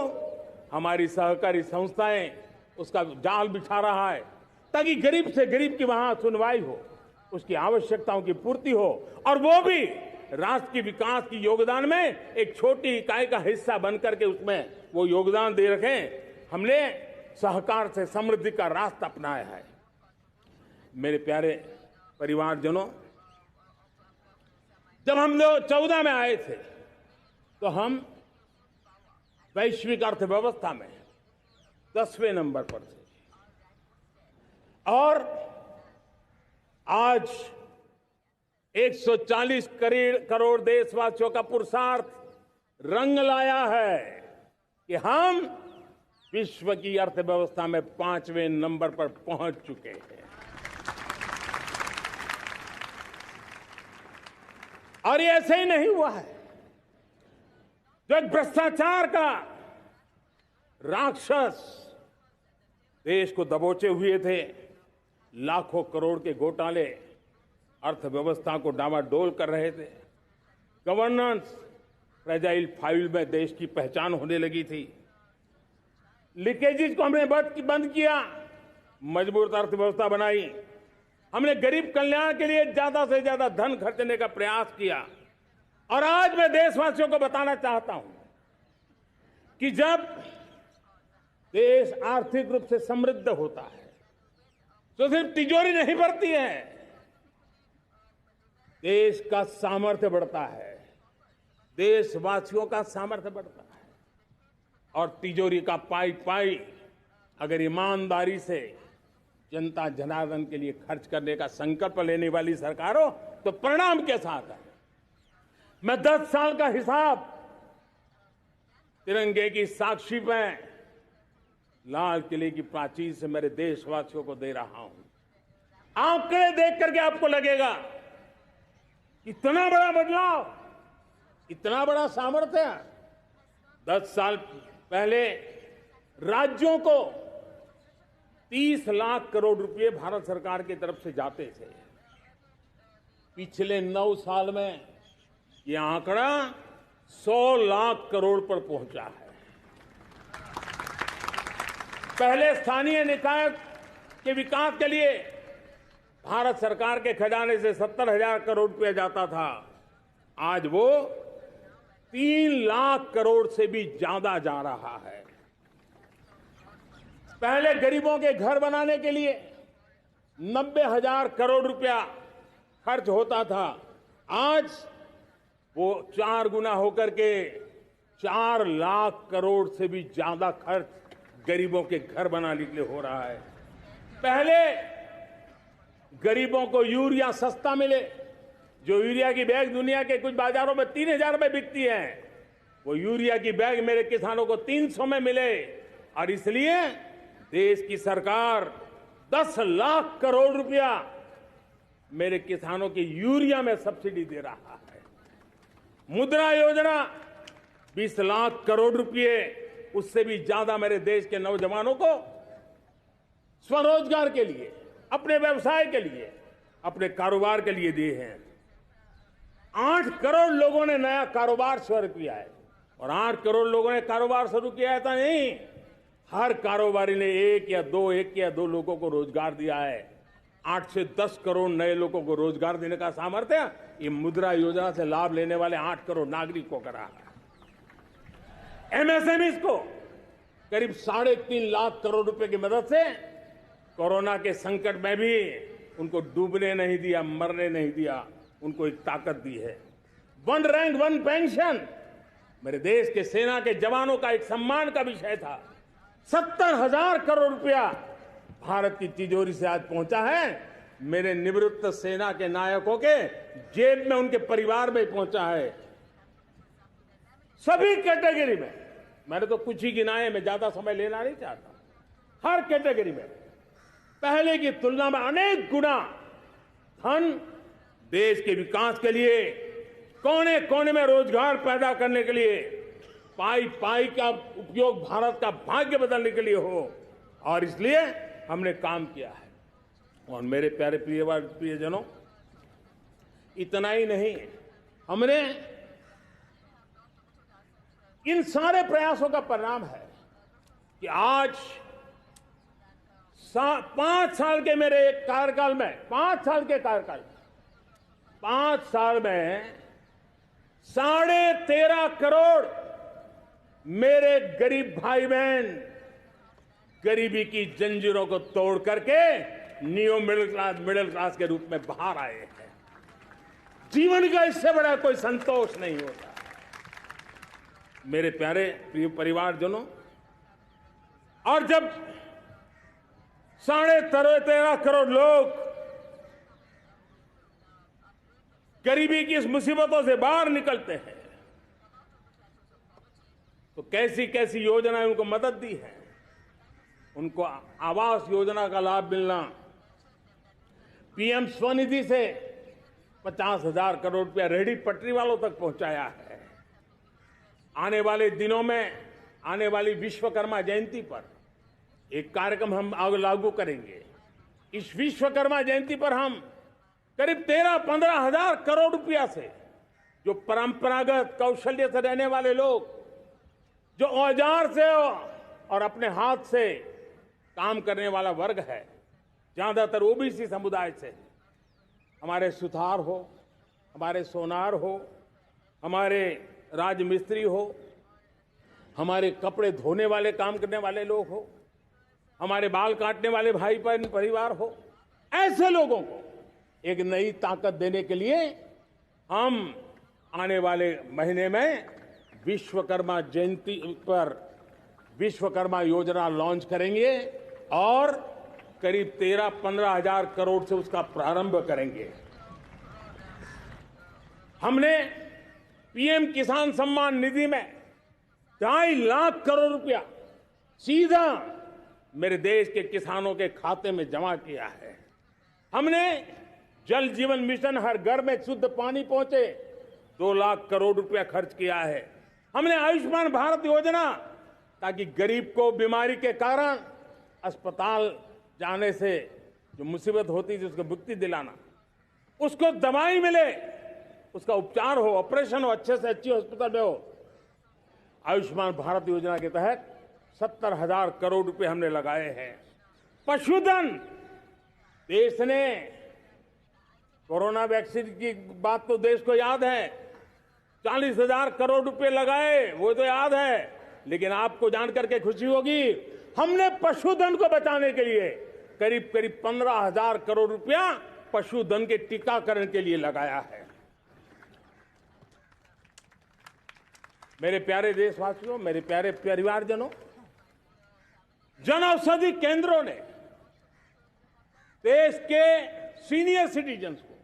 हमारी सहकारी संस्थाएं उसका जाल बिछा रहा है, ताकि गरीब से गरीब की वहां सुनवाई हो, उसकी आवश्यकताओं की पूर्ति हो, और वो भी राष्ट्र के विकास की योगदान में एक छोटी इकाई का हिस्सा बनकर के उसमें वो योगदान दे रखें। हमने सहकार से समृद्धि का रास्ता अपनाया है। मेरे प्यारे परिवारजनों, जब हम लोग 14 में आए थे तो हम वैश्विक अर्थव्यवस्था में 10वें नंबर पर थे, और आज 140 करोड़ देशवासियों का पुरुषार्थ रंग लाया है कि हम विश्व की अर्थव्यवस्था में 5वें नंबर पर पहुंच चुके हैं। और ये ऐसे ही नहीं हुआ है। जो एक भ्रष्टाचार का राक्षस देश को दबोचे हुए थे, लाखों करोड़ के घोटाले अर्थव्यवस्था को डामाडोल कर रहे थे, गवर्नेंस फ्रेजाइल फाइल में देश की पहचान होने लगी थी, लीकेजेस को हमने बंद किया, मजबूत अर्थव्यवस्था बनाई, हमने गरीब कल्याण के लिए ज्यादा से ज्यादा धन खर्चने का प्रयास किया। और आज मैं देशवासियों को बताना चाहता हूं कि जब देश आर्थिक रूप से समृद्ध होता है तो सिर्फ तिजोरी नहीं भरती है, देश का सामर्थ्य बढ़ता है, देशवासियों का सामर्थ्य बढ़ता है। और तिजोरी का पाई पाई अगर ईमानदारी से जनता जनार्दन के लिए खर्च करने का संकल्प लेने वाली सरकार हो तो परिणाम के साथ है। मैं 10 साल का हिसाब तिरंगे की साक्षी में लाल किले की प्राचीर से मेरे देशवासियों को दे रहा हूं। आंकड़े देख करके आपको लगेगा इतना बड़ा बदलाव, इतना बड़ा सामर्थ्य। 10 साल पहले राज्यों को 30 लाख करोड़ रुपए भारत सरकार की तरफ से जाते थे। पिछले 9 साल में यह आंकड़ा 100 लाख करोड़ पर पहुंचा है। पहले स्थानीय निकाय के विकास के लिए भारत सरकार के खजाने से 70,000 करोड़ रुपया जाता था, आज वो 3 लाख करोड़ से भी ज्यादा जा रहा है। पहले गरीबों के घर बनाने के लिए 90,000 करोड़ रुपया खर्च होता था। आज वो 4 गुना होकर के 4 लाख करोड़ से भी ज्यादा खर्च गरीबों के घर बनाने के लिए हो रहा है। पहले गरीबों को यूरिया सस्ता मिले, जो यूरिया की बैग दुनिया के कुछ बाजारों में 3,000 में बिकती है, वो यूरिया की बैग मेरे किसानों को 300 में मिले। और इसलिए देश की सरकार 10 लाख करोड़ रुपया मेरे किसानों की यूरिया में सब्सिडी दे रहा है। मुद्रा योजना 20 लाख करोड़ रुपए, उससे भी ज्यादा मेरे देश के नौजवानों को स्वरोजगार के लिए, अपने व्यवसाय के लिए, अपने कारोबार के लिए दिए हैं। 8 करोड़ लोगों ने नया कारोबार शुरू किया है। और 8 करोड़ लोगों ने कारोबार शुरू किया है ऐसा नहीं, हर कारोबारी ने एक या दो लोगों को रोजगार दिया है। 8 से 10 करोड़ नए लोगों को रोजगार देने का सामर्थ्य ये मुद्रा योजना से लाभ लेने वाले 8 करोड़ नागरिकों को करा है। एमएसएमईज को करीब 3.5 लाख करोड़ रुपए की मदद से कोरोना के संकट में भी उनको डूबने नहीं दिया, मरने नहीं दिया, उनको एक ताकत दी है। 1 रैंक 1 पेंशन मेरे देश के सेना के जवानों का एक सम्मान का विषय था। 70,000 करोड़ रुपया भारत की तिजोरी से आज पहुंचा है, मेरे निवृत्त सेना के नायकों के जेब में, उनके परिवार में पहुंचा है। सभी कैटेगरी में, मैंने तो कुछ ही गिनाए, मैं ज्यादा समय लेना नहीं चाहता। हर कैटेगरी में पहले की तुलना में अनेक गुना धन देश के विकास के लिए, कोने कोने में रोजगार पैदा करने के लिए, पाई पाई का उपयोग भारत का भाग्य बदलने के लिए हो, और इसलिए हमने काम किया है। और मेरे प्यारे प्रियजनों, इतना ही नहीं, हमने इन सारे प्रयासों का परिणाम है कि आज 5 साल के मेरे एक कार्यकाल में, 5 साल के कार्यकाल में, 5 साल में 13.5 करोड़ मेरे गरीब भाई बहन गरीबी की जंजीरों को तोड़ करके न्यू मिडिल क्लास के रूप में बाहर आए हैं। जीवन का इससे बड़ा कोई संतोष नहीं होता। मेरे प्यारे प्रिय परिवारजनों, और जब 13.5 करोड़ लोग गरीबी की इस मुसीबतों से बाहर निकलते हैं, तो कैसी कैसी योजनाएं उनको मदद दी है। उनको आवास योजना का लाभ मिलना, पीएम स्वनिधि से 50,000 करोड़ रुपया रेहड़ी पटरी वालों तक पहुंचाया है। आने वाले दिनों में, आने वाली विश्वकर्मा जयंती पर एक कार्यक्रम हम लागू करेंगे। इस विश्वकर्मा जयंती पर हम करीब 13-15 हजार करोड़ रुपया से, जो परंपरागत कौशल्य से रहने वाले लोग, जो औजार से और अपने हाथ से काम करने वाला वर्ग है, ज्यादातर ओबीसी समुदाय से, हमारे सुथार हो, हमारे सोनार हो, हमारे राजमिस्त्री हो, हमारे कपड़े धोने वाले काम करने वाले लोग हो, हमारे बाल काटने वाले भाई बहन परिवार हो, ऐसे लोगों को एक नई ताकत देने के लिए हम आने वाले महीने में विश्वकर्मा जयंती पर विश्वकर्मा योजना लॉन्च करेंगे और करीब 13-15 हजार करोड़ से उसका प्रारंभ करेंगे। हमने पीएम किसान सम्मान निधि में 2.5 लाख करोड़ रुपया सीधा मेरे देश के किसानों के खाते में जमा किया है। हमने जल जीवन मिशन, हर घर में शुद्ध पानी पहुंचे, 2 लाख करोड़ रुपया खर्च किया है। हमने आयुष्मान भारत योजना, ताकि गरीब को बीमारी के कारण अस्पताल जाने से जो मुसीबत होती थी उसको मुक्ति दिलाना, उसको दवाई मिले, उसका उपचार हो, ऑपरेशन हो, अच्छे से अच्छी हॉस्पिटल में हो। आयुष्मान भारत योजना के तहत 70,000 करोड़ रुपए हमने लगाए हैं। पशुधन, देश ने कोरोना वैक्सीन की बात तो देश को याद है, 40,000 करोड़ रुपए लगाए, वो तो याद है। लेकिन आपको जानकर के खुशी होगी, हमने पशुधन को बचाने के लिए करीब करीब 15,000 करोड़ रुपया पशुधन के टीकाकरण के लिए लगाया है। मेरे प्यारे देशवासियों, मेरे प्यारे परिवारजनों, जन औषधि केंद्रों ने देश के सीनियर सिटीजन्स को,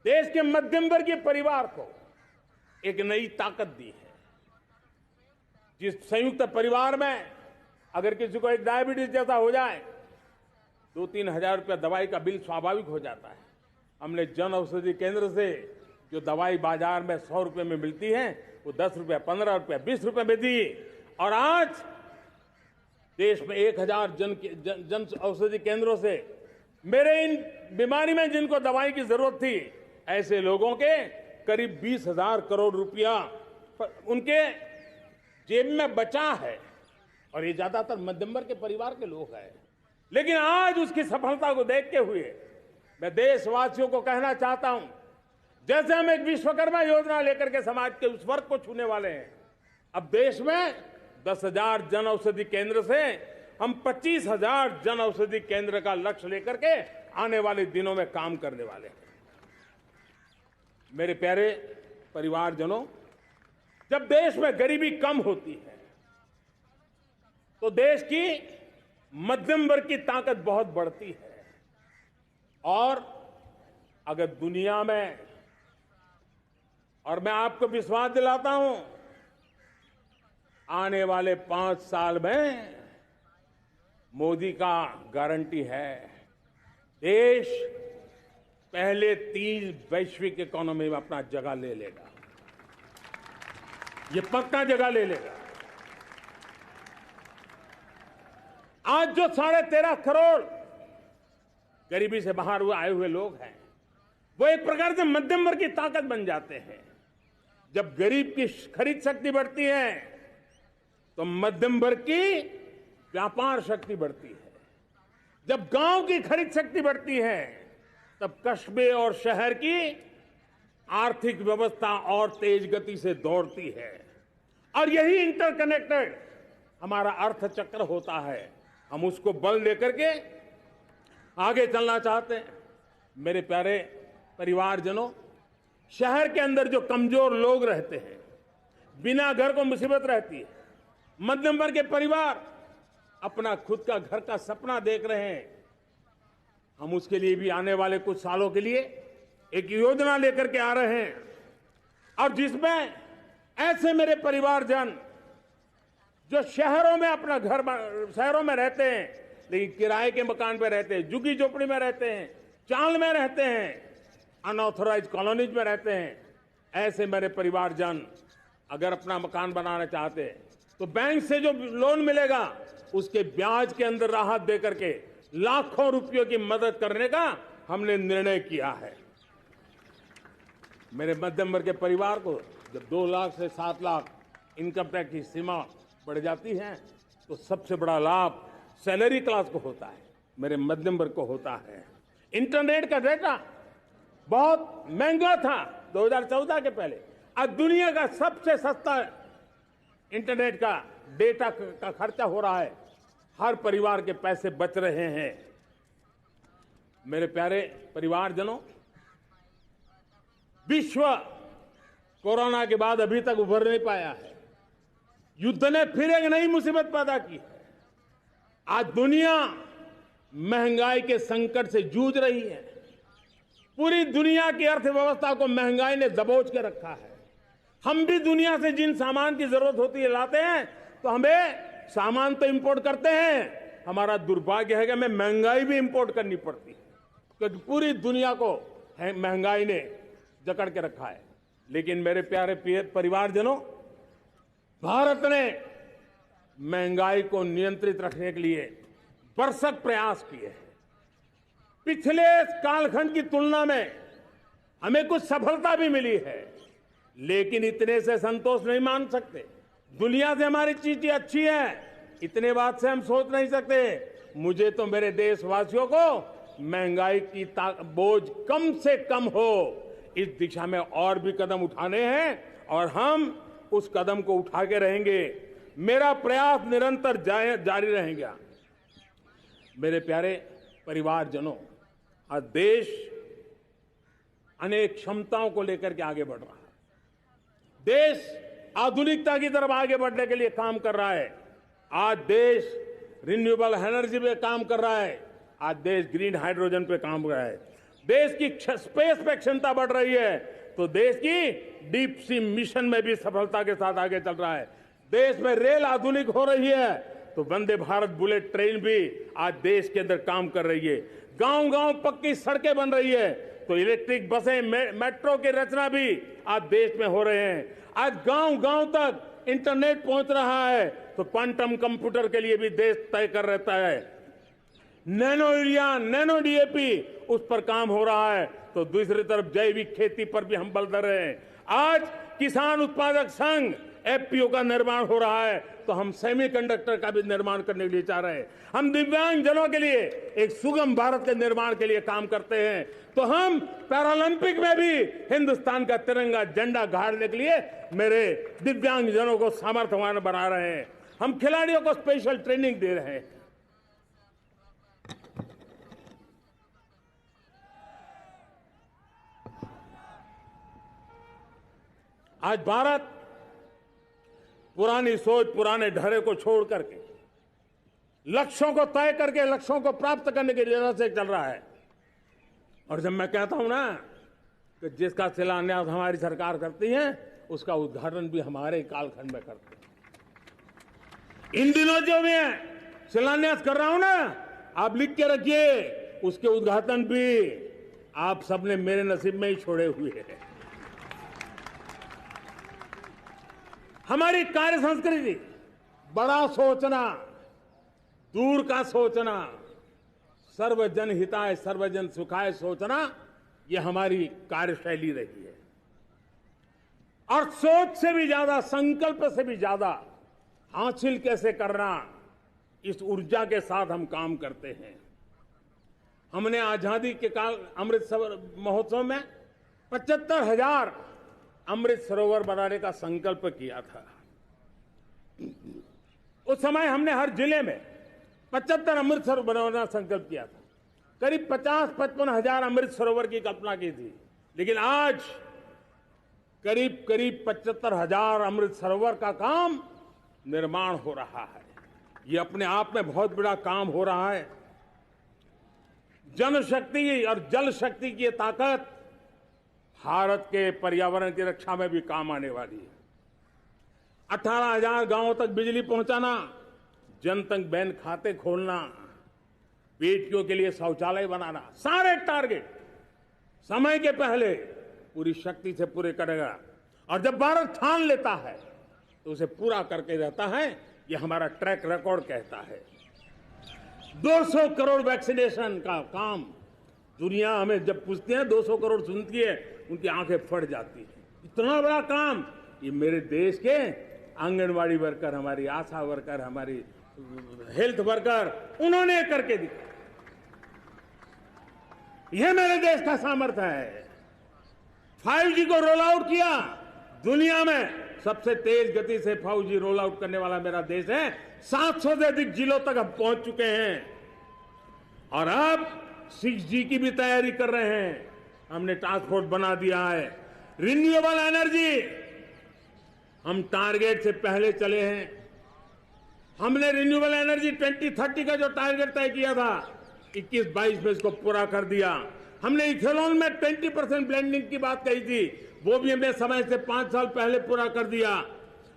देश के मध्यम वर्गीय परिवार को एक नई ताकत दी है। जिस संयुक्त परिवार में अगर किसी को एक डायबिटीज जैसा हो जाए, 2-3 हजार रुपया दवाई का बिल स्वाभाविक हो जाता है। हमने जन औषधि केंद्र से जो दवाई बाजार में 100 रुपए में मिलती है, वो 10 रुपया, 15 रुपया, 20 रुपए में दी। और आज देश में 1,000 जन औषधि केंद्रों से मेरे इन बीमारी में जिनको दवाई की जरूरत थी, ऐसे लोगों के करीब 20,000 करोड़ रुपया उनके जेब में बचा है। और ये ज्यादातर मध्यम वर्ग के परिवार के लोग हैं। लेकिन आज उसकी सफलता को देखते हुए मैं देशवासियों को कहना चाहता हूं, जैसे हम एक विश्वकर्मा योजना लेकर के समाज के उस वर्ग को छूने वाले हैं, अब देश में 10,000 जन औषधि केंद्र से हम 25,000 जन औषधि केंद्र का लक्ष्य लेकर के आने वाले दिनों में काम करने वाले हैं। मेरे प्यारे परिवारजनों, जब देश में गरीबी कम होती है तो देश की मध्यम वर्ग की ताकत बहुत बढ़ती है। और अगर दुनिया में, और मैं आपको विश्वास दिलाता हूं, आने वाले 5 साल में मोदी का गारंटी है, देश पहले 3 वैश्विक इकोनॉमी में अपना जगह ले लेगा। ये पक्का जगह ले लेगा। आज जो 13.5 करोड़ गरीबी से बाहर आए हुए लोग हैं, वो एक प्रकार से मध्यम वर्ग की ताकत बन जाते हैं। जब गरीब की खरीद शक्ति बढ़ती है तो मध्यम वर्ग की व्यापार शक्ति बढ़ती है। जब गांव की खरीद शक्ति बढ़ती है तब कस्बे और शहर की आर्थिक व्यवस्था और तेज गति से दौड़ती है। और यही इंटरकनेक्टेड हमारा अर्थचक्र होता है। हम उसको बल लेकर के आगे चलना चाहते हैं। मेरे प्यारे परिवारजनों, शहर के अंदर जो कमजोर लोग रहते हैं, बिना घर को मुसीबत रहती है, मध्यम वर्ग के परिवार अपना खुद का घर का सपना देख रहे हैं, हम उसके लिए भी आने वाले कुछ सालों के लिए एक योजना लेकर के आ रहे हैं। और जिसमें ऐसे मेरे परिवारजन जो शहरों में अपना घर, शहरों में रहते हैं लेकिन किराए के मकान पे रहते हैं, झुग्गी झोपड़ी में रहते हैं, चाल में रहते हैं, अनऑथराइज कॉलोनीज में रहते हैं, ऐसे मेरे परिवारजन अगर अपना मकान बनाना चाहते हैं तो बैंक से जो लोन मिलेगा उसके ब्याज के अंदर राहत देकर के लाखों रुपयों की मदद करने का हमने निर्णय किया है। मेरे मध्यम वर्ग के परिवार को जब 2 लाख से 7 लाख इनकम टैक्स की सीमा बढ़ जाती है तो सबसे बड़ा लाभ सैलरी क्लास को होता है, मेरे मध्यम वर्ग को होता है। इंटरनेट का डेटा बहुत महंगा था 2014 के पहले, आज दुनिया का सबसे सस्ता इंटरनेट का डेटा का खर्चा हो रहा है। हर परिवार के पैसे बच रहे हैं। मेरे प्यारे परिवारजनों, विश्व कोरोना के बाद अभी तक उभर नहीं पाया है। युद्ध ने फिर एक नई मुसीबत पैदा की है। आज दुनिया महंगाई के संकट से जूझ रही है। पूरी दुनिया की अर्थव्यवस्था को महंगाई ने दबोच के रखा है। हम भी दुनिया से जिन सामान की जरूरत होती है लाते हैं, तो हमें सामान तो इंपोर्ट करते हैं। हमारा दुर्भाग्य है कि हमें महंगाई भी इंपोर्ट करनी पड़ती है, क्योंकि पूरी दुनिया को महंगाई ने जकड़ के रखा है। लेकिन मेरे प्यारे परिवारजनों, भारत ने महंगाई को नियंत्रित रखने के लिए भरसक प्रयास किए हैं। पिछले कालखंड की तुलना में हमें कुछ सफलता भी मिली है, लेकिन इतने से संतोष नहीं मान सकते। दुनिया से हमारी चीजें अच्छी है, इतने बात से हम सोच नहीं सकते। मुझे तो मेरे देशवासियों को महंगाई की बोझ कम से कम हो, इस दिशा में और भी कदम उठाने हैं और हम उस कदम को उठा के रहेंगे। मेरा प्रयास निरंतर जारी रहेगा। मेरे प्यारे परिवारजनों, आज देश अनेक क्षमताओं को लेकर के आगे बढ़ रहा है। देश आधुनिकता की तरफ आगे बढ़ने के लिए काम कर रहा है। आज देश रिन्यूएबल एनर्जी पे काम कर रहा है। आज देश ग्रीन हाइड्रोजन पे काम कर रहा है। देश की स्पेस पे क्षमता बढ़ रही है, तो देश की डीप सी मिशन में भी सफलता के साथ आगे चल रहा है। देश में रेल आधुनिक हो रही है, तो वंदे भारत बुलेट ट्रेन भी आज देश के अंदर काम कर रही है। गांव-गांव पक्की सड़कें बन रही है, तो इलेक्ट्रिक बसें, मेट्रो की रचना भी आज देश में हो रहे हैं। आज गांव-गांव तक इंटरनेट पहुंच रहा है, तो क्वांटम कंप्यूटर के लिए भी देश तय कर रहता है। नैनो यूरिया, नैनो डीएपी, उस पर काम हो रहा है, तो दूसरी तरफ जैविक खेती पर भी हम बल दे रहे हैं। आज किसान उत्पादक संघ एफपीओ का निर्माण हो रहा है, तो हम सेमीकंडक्टर का भी निर्माण करने के लिए चाह रहे हैं। हम दिव्यांग जनों के लिए एक सुगम भारत के निर्माण के लिए काम करते हैं, तो हम पैरालंपिक में भी हिंदुस्तान का तिरंगा झंडा गाड़ने के लिए मेरे दिव्यांग जनों को सामर्थ्यवान बना रहे हैं। हम खिलाड़ियों को स्पेशल ट्रेनिंग दे रहे हैं। आज भारत पुरानी सोच, पुराने ढर्रे को छोड़ करके लक्ष्यों को तय करके लक्ष्यों को प्राप्त करने की दिशा से चल रहा है। और जब मैं कहता हूं ना कि जिसका शिलान्यास हमारी सरकार करती है, उसका उद्घाटन भी हमारे कालखंड में करते हैं। इन दिनों जो मैं शिलान्यास कर रहा हूं ना, आप लिख के रखिए, उसके उद्घाटन भी आप सबने मेरे नसीब में ही छोड़े हुए हैं। हमारी कार्य संस्कृति, बड़ा सोचना, दूर का सोचना, सर्वजन हिताय सर्वजन सुखाय सोचना, ये हमारी कार्यशैली रही है। और सोच से भी ज्यादा, संकल्प से भी ज्यादा हासिल कैसे करना, इस ऊर्जा के साथ हम काम करते हैं। हमने आजादी के काल अमृत महोत्सव में 75,000 अमृत सरोवर बनाने का संकल्प किया था। उस समय हमने हर जिले में 75 अमृत सरोवर बनाने का संकल्प किया था। करीब 50-55 हजार अमृत सरोवर की कल्पना की थी, लेकिन आज करीब 75,000 अमृत सरोवर का काम निर्माण हो रहा है। ये अपने आप में बहुत बड़ा काम हो रहा है। जनशक्ति और जल शक्ति की ताकत भारत के पर्यावरण की रक्षा में भी काम आने वाली है। 18,000 गांवों तक बिजली पहुंचाना, जनधन बैंक खाते खोलना, बेटियों के लिए शौचालय बनाना, सारे टारगेट समय के पहले पूरी शक्ति से पूरे करेगा। और जब भारत ठान लेता है तो उसे पूरा करके रहता है। ये हमारा ट्रैक रिकॉर्ड कहता है। 200 करोड़ वैक्सीनेशन का काम, दुनिया हमें जब पूछती है 200 करोड़ सुनती है, उनकी आंखें फट जाती है। इतना बड़ा काम ये मेरे देश के आंगनवाड़ी वर्कर, हमारी आशा वर्कर, हमारी हेल्थ वर्कर, उन्होंने करके दिखा। यह मेरे देश का सामर्थ्य है। 5G को रोल आउट किया, दुनिया में सबसे तेज गति से 5G रोल आउट करने वाला मेरा देश है। 700 से अधिक जिलों तक हम पहुंच चुके हैं और अब 6G की भी तैयारी कर रहे हैं। हमने टास्क फोर्स बना दिया है। रिन्यूएबल एनर्जी, हम टारगेट से पहले चले हैं। हमने रिन्यूएबल एनर्जी 2030 का जो टारगेट तय किया था, 21-22 में इसको पूरा कर दिया। हमने इथेनॉल में 20% ब्लेंडिंग की बात कही थी, वो भी हमने समय से 5 साल पहले पूरा कर दिया।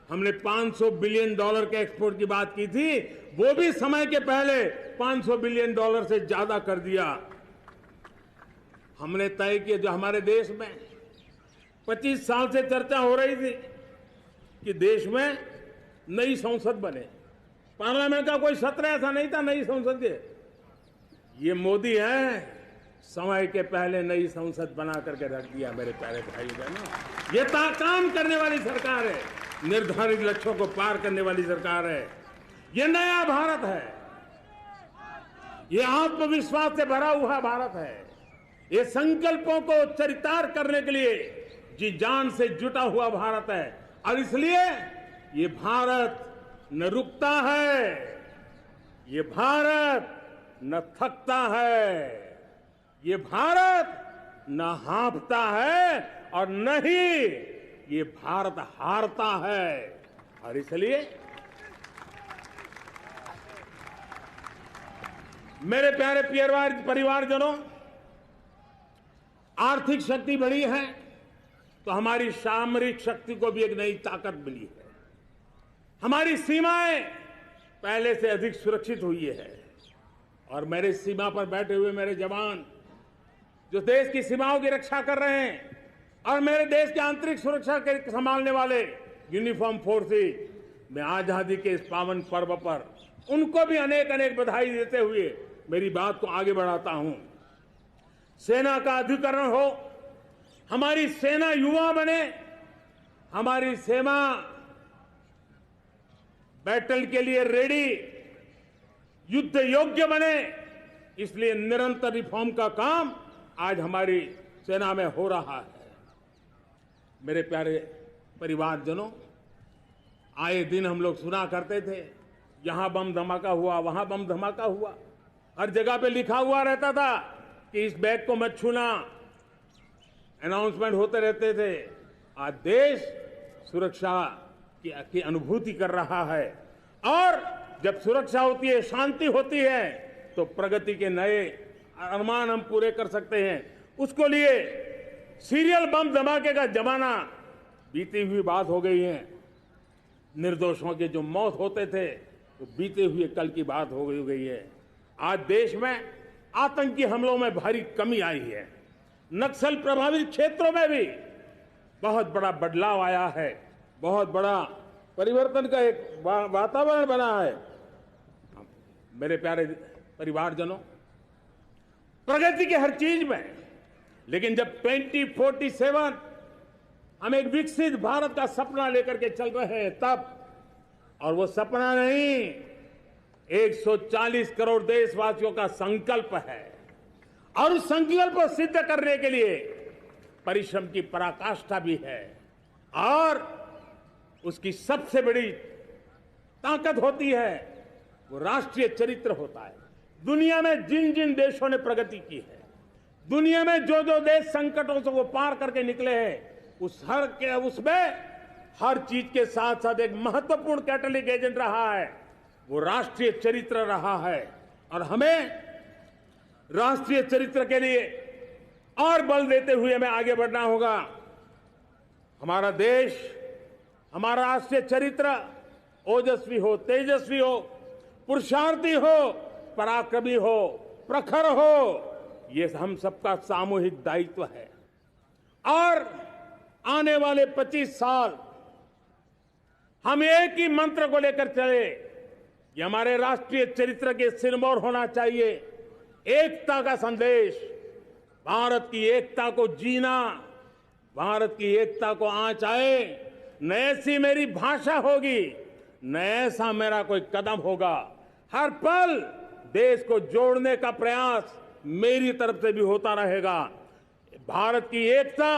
हमने $500 बिलियन के एक्सपोर्ट की बात की थी, वो भी समय के पहले $500 बिलियन से ज्यादा कर दिया। हमने तय किया, जो हमारे देश में 25 साल से चर्चा हो रही थी कि देश में नई संसद बने, पार्लियामेंट का कोई सत्र ऐसा नहीं था नई संसद के। ये मोदी है, समय के पहले नई संसद बना करके रख दिया। मेरे प्यारे भाई बहनों, ये काम करने वाली सरकार है, निर्धारित लक्ष्यों को पार करने वाली सरकार है। ये नया भारत है, ये आत्मविश्वास से भरा हुआ भारत है, ये संकल्पों को चरितार्थ करने के लिए जी जान से जुटा हुआ भारत है। और इसलिए ये भारत न रुकता है, ये भारत न थकता है, ये भारत न हाँफता है और न ही ये भारत हारता है। और इसलिए मेरे प्यारे परिवारजनों, आर्थिक शक्ति बढ़ी है तो हमारी सामरिक शक्ति को भी एक नई ताकत मिली है। हमारी सीमाएं पहले से अधिक सुरक्षित हुई है और मेरे सीमा पर बैठे हुए मेरे जवान जो देश की सीमाओं की रक्षा कर रहे हैं और मेरे देश की आंतरिक सुरक्षा के संभालने वाले यूनिफॉर्म फोर्सेज, मैं आजादी के इस पावन पर्व पर उनको भी अनेक अनेक बधाई देते हुए मेरी बात को आगे बढ़ाता हूं। सेना का अधिकरण हो, हमारी सेना युवा बने, हमारी सेना बैटल के लिए रेडी, युद्ध योग्य बने, इसलिए निरंतर रिफॉर्म का काम आज हमारी सेना में हो रहा है। मेरे प्यारे परिवारजनों, आए दिन हम लोग सुना करते थे, यहां बम धमाका हुआ, वहां बम धमाका हुआ, हर जगह पे लिखा हुआ रहता था कि इस बैग को मत छूना, अनाउंसमेंट होते रहते थे। आज देश सुरक्षा की अनुभूति कर रहा है और जब सुरक्षा होती है, शांति होती है, तो प्रगति के नए अरमान हम पूरे कर सकते हैं। उसको लिए सीरियल बम धमाके का जमाना बीती हुई बात हो गई है। निर्दोषों के जो मौत होते थे वो बीते हुए कल की बात हो गई है। आज देश में आतंकी हमलों में भारी कमी आई है। नक्सल प्रभावित क्षेत्रों में भी बहुत बड़ा बदलाव आया है, बहुत बड़ा परिवर्तन का एक वातावरण बना है। मेरे प्यारे परिवारजनों, प्रगति की हर चीज में, लेकिन जब 2047 हम एक विकसित भारत का सपना लेकर के चल रहे हैं तब, और वो सपना नहीं, 140 करोड़ देशवासियों का संकल्प है और उस संकल्प को सिद्ध करने के लिए परिश्रम की पराकाष्ठा भी है। और उसकी सबसे बड़ी ताकत होती है वो राष्ट्रीय चरित्र होता है। दुनिया में जिन जिन देशों ने प्रगति की है, दुनिया में जो जो देश संकटों से वो पार करके निकले हैं, उसमें हर चीज के साथ साथ एक महत्वपूर्ण कैटलिक एजेंट रहा है, वो राष्ट्रीय चरित्र रहा है। और हमें राष्ट्रीय चरित्र के लिए और बल देते हुए हमें आगे बढ़ना होगा। हमारा देश, हमारा राष्ट्रीय चरित्र ओजस्वी हो, तेजस्वी हो, पुरुषार्थी हो, पराक्रमी हो, प्रखर हो, ये हम सबका सामूहिक दायित्व है। और आने वाले 25 साल हम एक ही मंत्र को लेकर चले, ये हमारे राष्ट्रीय चरित्र के सिरमौर होना चाहिए। एकता का संदेश, भारत की एकता को जीना, भारत की एकता को आंच आए, न ऐसी मेरी भाषा होगी, न ऐसा मेरा कोई कदम होगा। हर पल देश को जोड़ने का प्रयास मेरी तरफ से भी होता रहेगा। भारत की एकता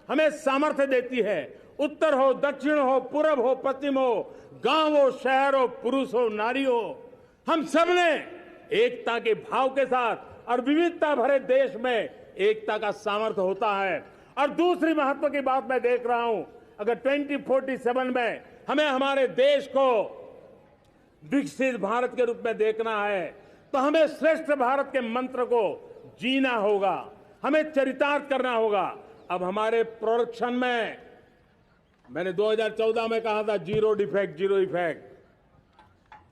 हमें सामर्थ्य देती है। उत्तर हो, दक्षिण हो, पूरब हो, पश्चिम हो, गांव हो, शहर हो, पुरुष हो, नारी हो, हम सब ने एकता के भाव के साथ और विविधता भरे देश में एकता का सामर्थ्य होता है। और दूसरी महत्व की बात मैं देख रहा हूं, अगर 2047 में हमें हमारे देश को विकसित भारत के रूप में देखना है तो हमें श्रेष्ठ भारत के मंत्र को जीना होगा, हमें चरितार्थ करना होगा। अब हमारे प्रोडक्शन में, मैंने 2014 में कहा था जीरो डिफेक्ट, जीरो इफेक्ट।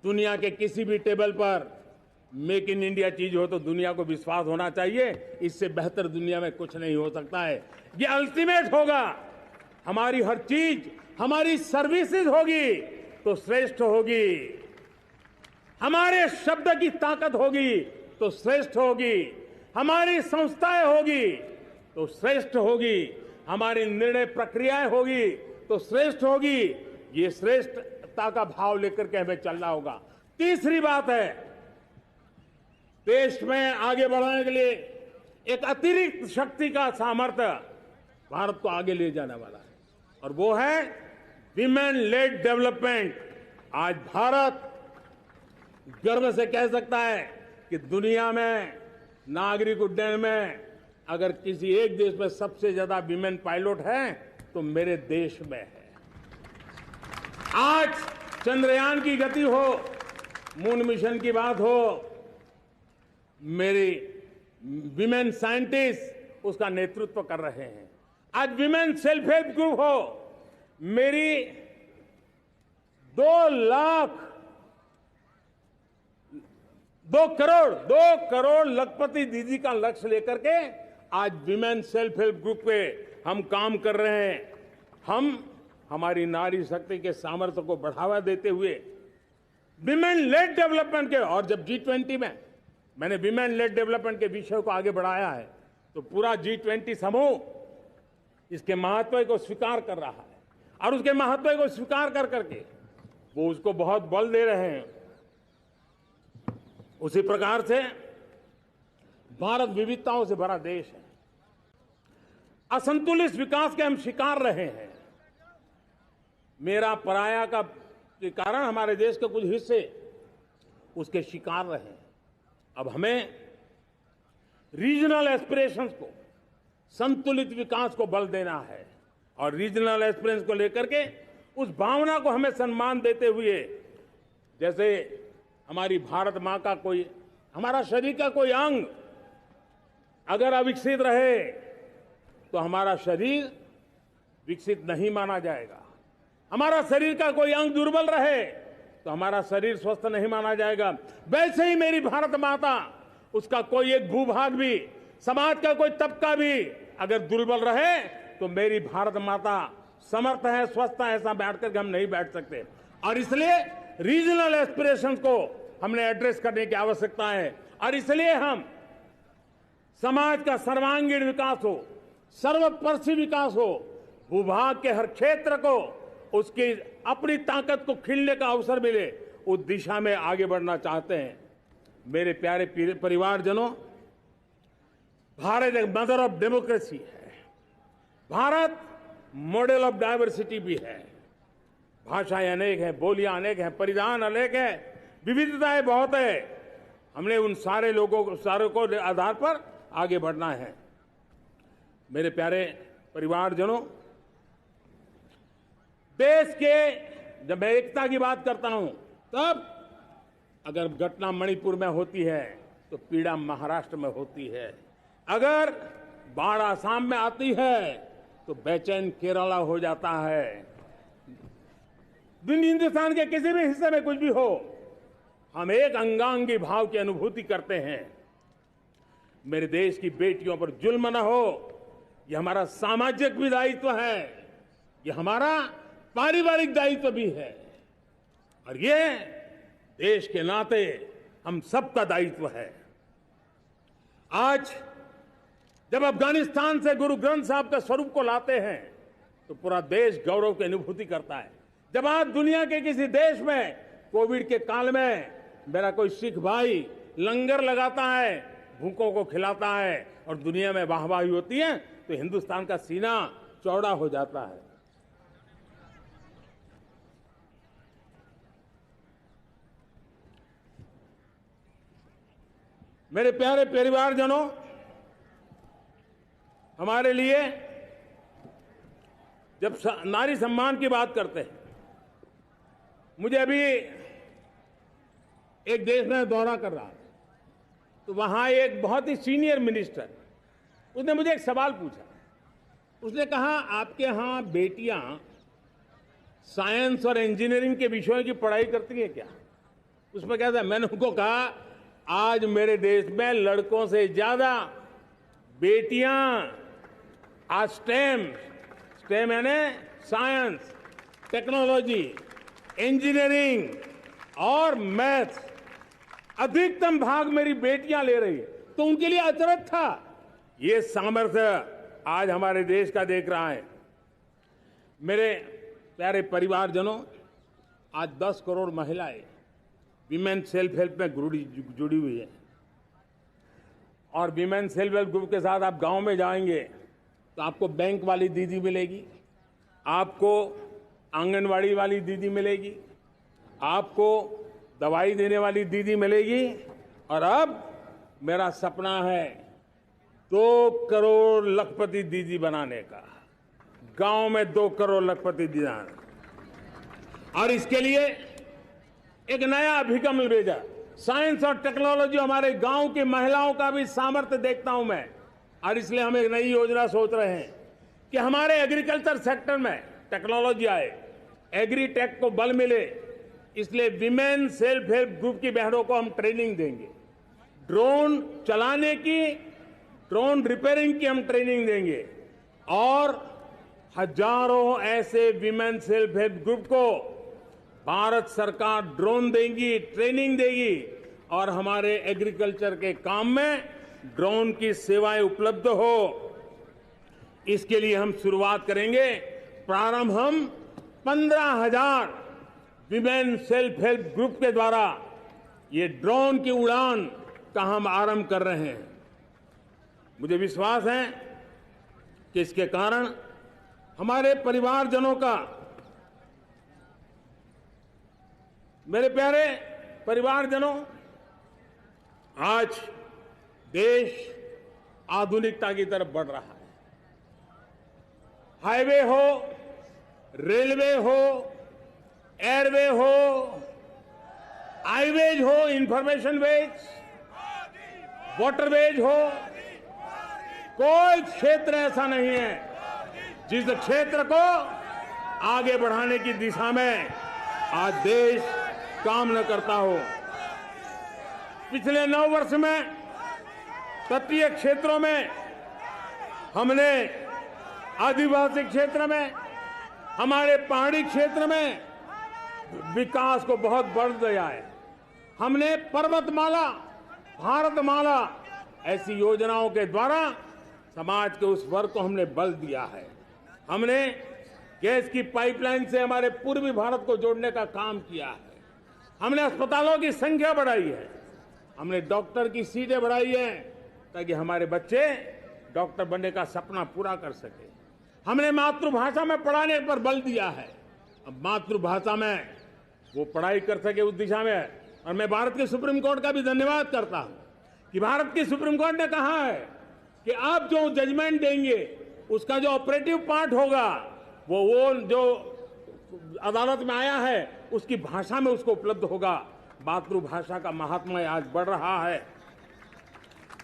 दुनिया के किसी भी टेबल पर मेक इन इंडिया चीज हो तो दुनिया को विश्वास होना चाहिए, इससे बेहतर दुनिया में कुछ नहीं हो सकता है। ये अल्टीमेट होगा। हमारी हर चीज, हमारी सर्विसेज होगी तो श्रेष्ठ होगी, हमारे शब्द की ताकत होगी तो श्रेष्ठ होगी, हमारी संस्थाएं होगी तो श्रेष्ठ होगी, हमारी निर्णय प्रक्रियाएं होगी तो श्रेष्ठ होगी। ये श्रेष्ठता का भाव लेकर के हमें चलना होगा। तीसरी बात है, देश में आगे बढ़ाने के लिए एक अतिरिक्त शक्ति का सामर्थ्य भारत को आगे ले जाने वाला है, और वो है विमेन लेड डेवलपमेंट। आज भारत गर्व से कह सकता है कि दुनिया में नागरिक उड्डयन में अगर किसी एक देश में सबसे ज्यादा विमेन पायलट है तो मेरे देश में है। आज चंद्रयान की गति हो, मून मिशन की बात हो, मेरी विमेन साइंटिस्ट उसका नेतृत्व कर रहे हैं। आज विमेन सेल्फ हेल्प ग्रुप हो, मेरी 2 करोड़ लखपति दीदी का लक्ष्य लेकर के आज विमेन सेल्फ हेल्प ग्रुप पे हम काम कर रहे हैं। हम हमारी नारी शक्ति के सामर्थ्य को बढ़ावा देते हुए विमेन लेड डेवलपमेंट के, और जब G20 में मैंने विमेन लेड डेवलपमेंट के विषय को आगे बढ़ाया है तो पूरा G20 समूह इसके महत्व को स्वीकार कर रहा है, और उसके महत्व को स्वीकार कर करके वो उसको बहुत बल दे रहे हैं। उसी प्रकार से भारत विविधताओं से भरा देश है। असंतुलित विकास के हम शिकार रहे हैं। मेरा पराया का के कारण हमारे देश के कुछ हिस्से उसके शिकार रहे हैं। अब हमें रीजनल एस्पिरेशंस को, संतुलित विकास को बल देना है, और रीजनल एस्पिरेशंस को लेकर के उस भावना को हमें सम्मान देते हुए, जैसे हमारी भारत मां का कोई, हमारा शरीर का कोई अंग अगर अविकसित रहे तो हमारा शरीर विकसित नहीं माना जाएगा। हमारा शरीर का कोई अंग दुर्बल रहे तो हमारा शरीर स्वस्थ नहीं माना जाएगा। वैसे ही मेरी भारत माता, उसका कोई एक भूभाग भी, समाज का कोई तबका भी अगर दुर्बल रहे तो मेरी भारत माता समर्थ है, स्वस्थ है, ऐसा बैठ करके हम नहीं बैठ सकते। और इसलिए रीजनल एस्पिरेशंस को हमने एड्रेस करने की आवश्यकता है, और इसलिए हम समाज का सर्वांगीण विकास हो, सर्वस्पर्शी विकास हो, भूभाग के हर क्षेत्र को उसकी अपनी ताकत को खिलने का अवसर मिले, उस दिशा में आगे बढ़ना चाहते हैं। मेरे प्यारे परिवारजनों, भारत एक मदर ऑफ डेमोक्रेसी है। भारत मॉडल ऑफ डाइवर्सिटी भी है। भाषाएं अनेक हैं, बोलियां अनेक हैं, परिधान अनेक है, विविधताएं बहुत है। हमने उन सारे लोगों को, आधार पर आगे बढ़ना है। मेरे प्यारे परिवारजनों, देश के जब मैं एकता की बात करता हूं, तब अगर घटना मणिपुर में होती है तो पीड़ा महाराष्ट्र में होती है। अगर बाढ़ आसाम में आती है तो बेचैन केरला हो जाता है। हिंदुस्तान के किसी भी हिस्से में कुछ भी हो, हम एक अंगांगी भाव की अनुभूति करते हैं। मेरे देश की बेटियों पर जुल्म न हो, यह हमारा सामाजिक भी दायित्व है, यह हमारा पारिवारिक दायित्व भी है, और ये देश के नाते हम सबका दायित्व है। आज जब अफगानिस्तान से गुरु ग्रंथ साहब के स्वरूप को लाते हैं तो पूरा देश गौरव की अनुभूति करता है। जब आज दुनिया के किसी देश में कोविड के काल में मेरा कोई सिख भाई लंगर लगाता है, भूखों को खिलाता है, और दुनिया में वाहवाही होती है, तो हिंदुस्तान का सीना चौड़ा हो जाता है। मेरे प्यारे परिवारजनों, हमारे लिए जब नारी सम्मान की बात करते हैं, मुझे अभी एक देश में दौरा कर रहा था, तो वहां एक बहुत ही सीनियर मिनिस्टर, उसने मुझे एक सवाल पूछा। उसने कहा, आपके यहां बेटियां साइंस और इंजीनियरिंग के विषयों की पढ़ाई करती हैं क्या? उसमें क्या था? मैंने उनको कहा, आज मेरे देश में लड़कों से ज्यादा बेटियां आज स्टेम यानी साइंस, टेक्नोलॉजी, इंजीनियरिंग और मैथ, अधिकतम भाग मेरी बेटियां ले रही है। तो उनके लिए अचरज था। ये सामर्थ्य आज हमारे देश का देख रहा है। मेरे प्यारे परिवारजनों, आज 10 करोड़ महिलाएं विमेन सेल्फ हेल्प में जुड़ी हुई है। और विमेन सेल्फ हेल्प ग्रुप के साथ आप गांव में जाएंगे तो आपको बैंक वाली दीदी मिलेगी, आपको आंगनवाड़ी वाली दीदी मिलेगी, आपको दवाई देने वाली दीदी मिलेगी। और अब मेरा सपना है 2 करोड़ लखपति दीदी बनाने का, गांव में 2 करोड़ लखपति दीदी। और इसके लिए एक नया अभिगम भेजा, साइंस और टेक्नोलॉजी। हमारे गांव की महिलाओं का भी सामर्थ्य देखता हूं मैं, और इसलिए हम एक नई योजना सोच रहे हैं कि हमारे एग्रीकल्चर सेक्टर में टेक्नोलॉजी आए, एग्रीटेक को बल मिले। इसलिए विमेन सेल्फ हेल्प ग्रुप की बहनों को हम ट्रेनिंग देंगे, ड्रोन चलाने की, ड्रोन रिपेयरिंग की हम ट्रेनिंग देंगे, और हजारों ऐसे विमेन सेल्फ हेल्प ग्रुप को भारत सरकार ड्रोन देगी, ट्रेनिंग देगी, और हमारे एग्रीकल्चर के काम में ड्रोन की सेवाएं उपलब्ध हो। इसके लिए हम शुरुआत करेंगे। प्रारंभ हम 15,000 विमेन सेल्फ हेल्प ग्रुप के द्वारा ये ड्रोन की उड़ान का हम आरंभ कर रहे हैं। मुझे विश्वास है कि इसके कारण हमारे परिवारजनों का, मेरे प्यारे परिवारजनों, आज देश आधुनिकता की तरफ बढ़ रहा है। हाईवे हो, रेलवे हो, एयरवे हो, हाईवेज हो, इंफॉर्मेशन वेज, वाटरवेज हो, कोई क्षेत्र ऐसा नहीं है जिस क्षेत्र को आगे बढ़ाने की दिशा में आज देश काम न करता हो। पिछले 9 वर्ष में तटीय क्षेत्रों में हमने, आदिवासी क्षेत्र में, हमारे पहाड़ी क्षेत्र में विकास को बहुत बढ़ दिया है। हमने पर्वतमाला, भारतमाला ऐसी योजनाओं के द्वारा समाज के उस वर्ग को हमने बल दिया है। हमने गैस की पाइपलाइन से हमारे पूर्वी भारत को जोड़ने का काम किया है। हमने अस्पतालों की संख्या बढ़ाई है, हमने डॉक्टर की सीटें बढ़ाई हैं ताकि हमारे बच्चे डॉक्टर बनने का सपना पूरा कर सके। हमने मातृभाषा में पढ़ाने पर बल दिया है, अब मातृभाषा में वो पढ़ाई कर सके उस दिशा में। और मैं भारत के सुप्रीम कोर्ट का भी धन्यवाद करता हूं कि भारत की सुप्रीम कोर्ट ने कहा है कि आप जो जजमेंट देंगे उसका जो ऑपरेटिव पार्ट होगा वो जो अदालत में आया है उसकी भाषा में उसको उपलब्ध होगा। मातृभाषा का महात्म्य आज बढ़ रहा है।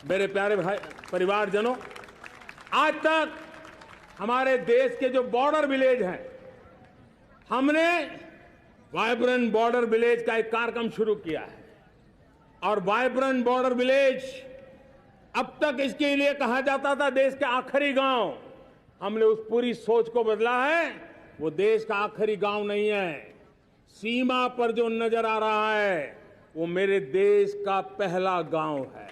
मेरे प्यारे भाई परिवारजनों, आज तक हमारे देश के जो बॉर्डर विलेज हैं, हमने वाइब्रेंट बॉर्डर विलेज का एक कार्यक्रम शुरू किया है। और वाइब्रेंट बॉर्डर विलेज, अब तक इसके लिए कहा जाता था देश का आखिरी गांव। हमने उस पूरी सोच को बदला है, वो देश का आखिरी गांव नहीं है। सीमा पर जो नजर आ रहा है वो मेरे देश का पहला गांव है।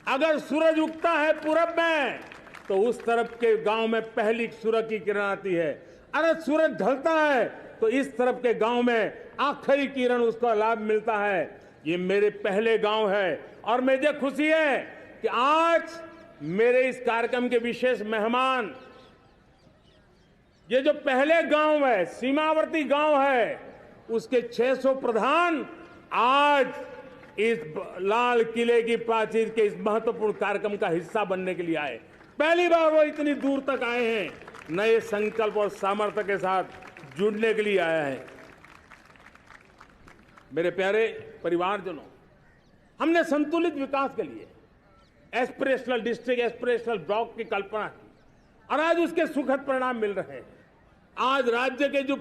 अगर सूरज उगता है पूरब में तो उस तरफ के गांव में पहली सूरज की किरण आती है। अगर सूरज ढलता है तो इस तरफ के गांव में आखिरी किरण उसका लाभ मिलता है। ये मेरे पहले गांव है और मुझे खुशी है कि आज मेरे इस कार्यक्रम के विशेष मेहमान, ये जो पहले गांव है, सीमावर्ती गांव है, उसके 600 प्रधान आज इस लाल किले की प्राचीर के इस महत्वपूर्ण कार्यक्रम का हिस्सा बनने के लिए आए। पहली बार वो इतनी दूर तक आए हैं, नए संकल्प और सामर्थ्य के साथ जुड़ने के लिए आया है। मेरे प्यारे परिवारजनों, हमने संतुलित विकास के लिए एस्पिरेशनल डिस्ट्रिक्ट, एस्पिरेशनल ब्लॉक की कल्पना की और आज उसके सुखद परिणाम मिल रहे हैं। आज राज्य के जो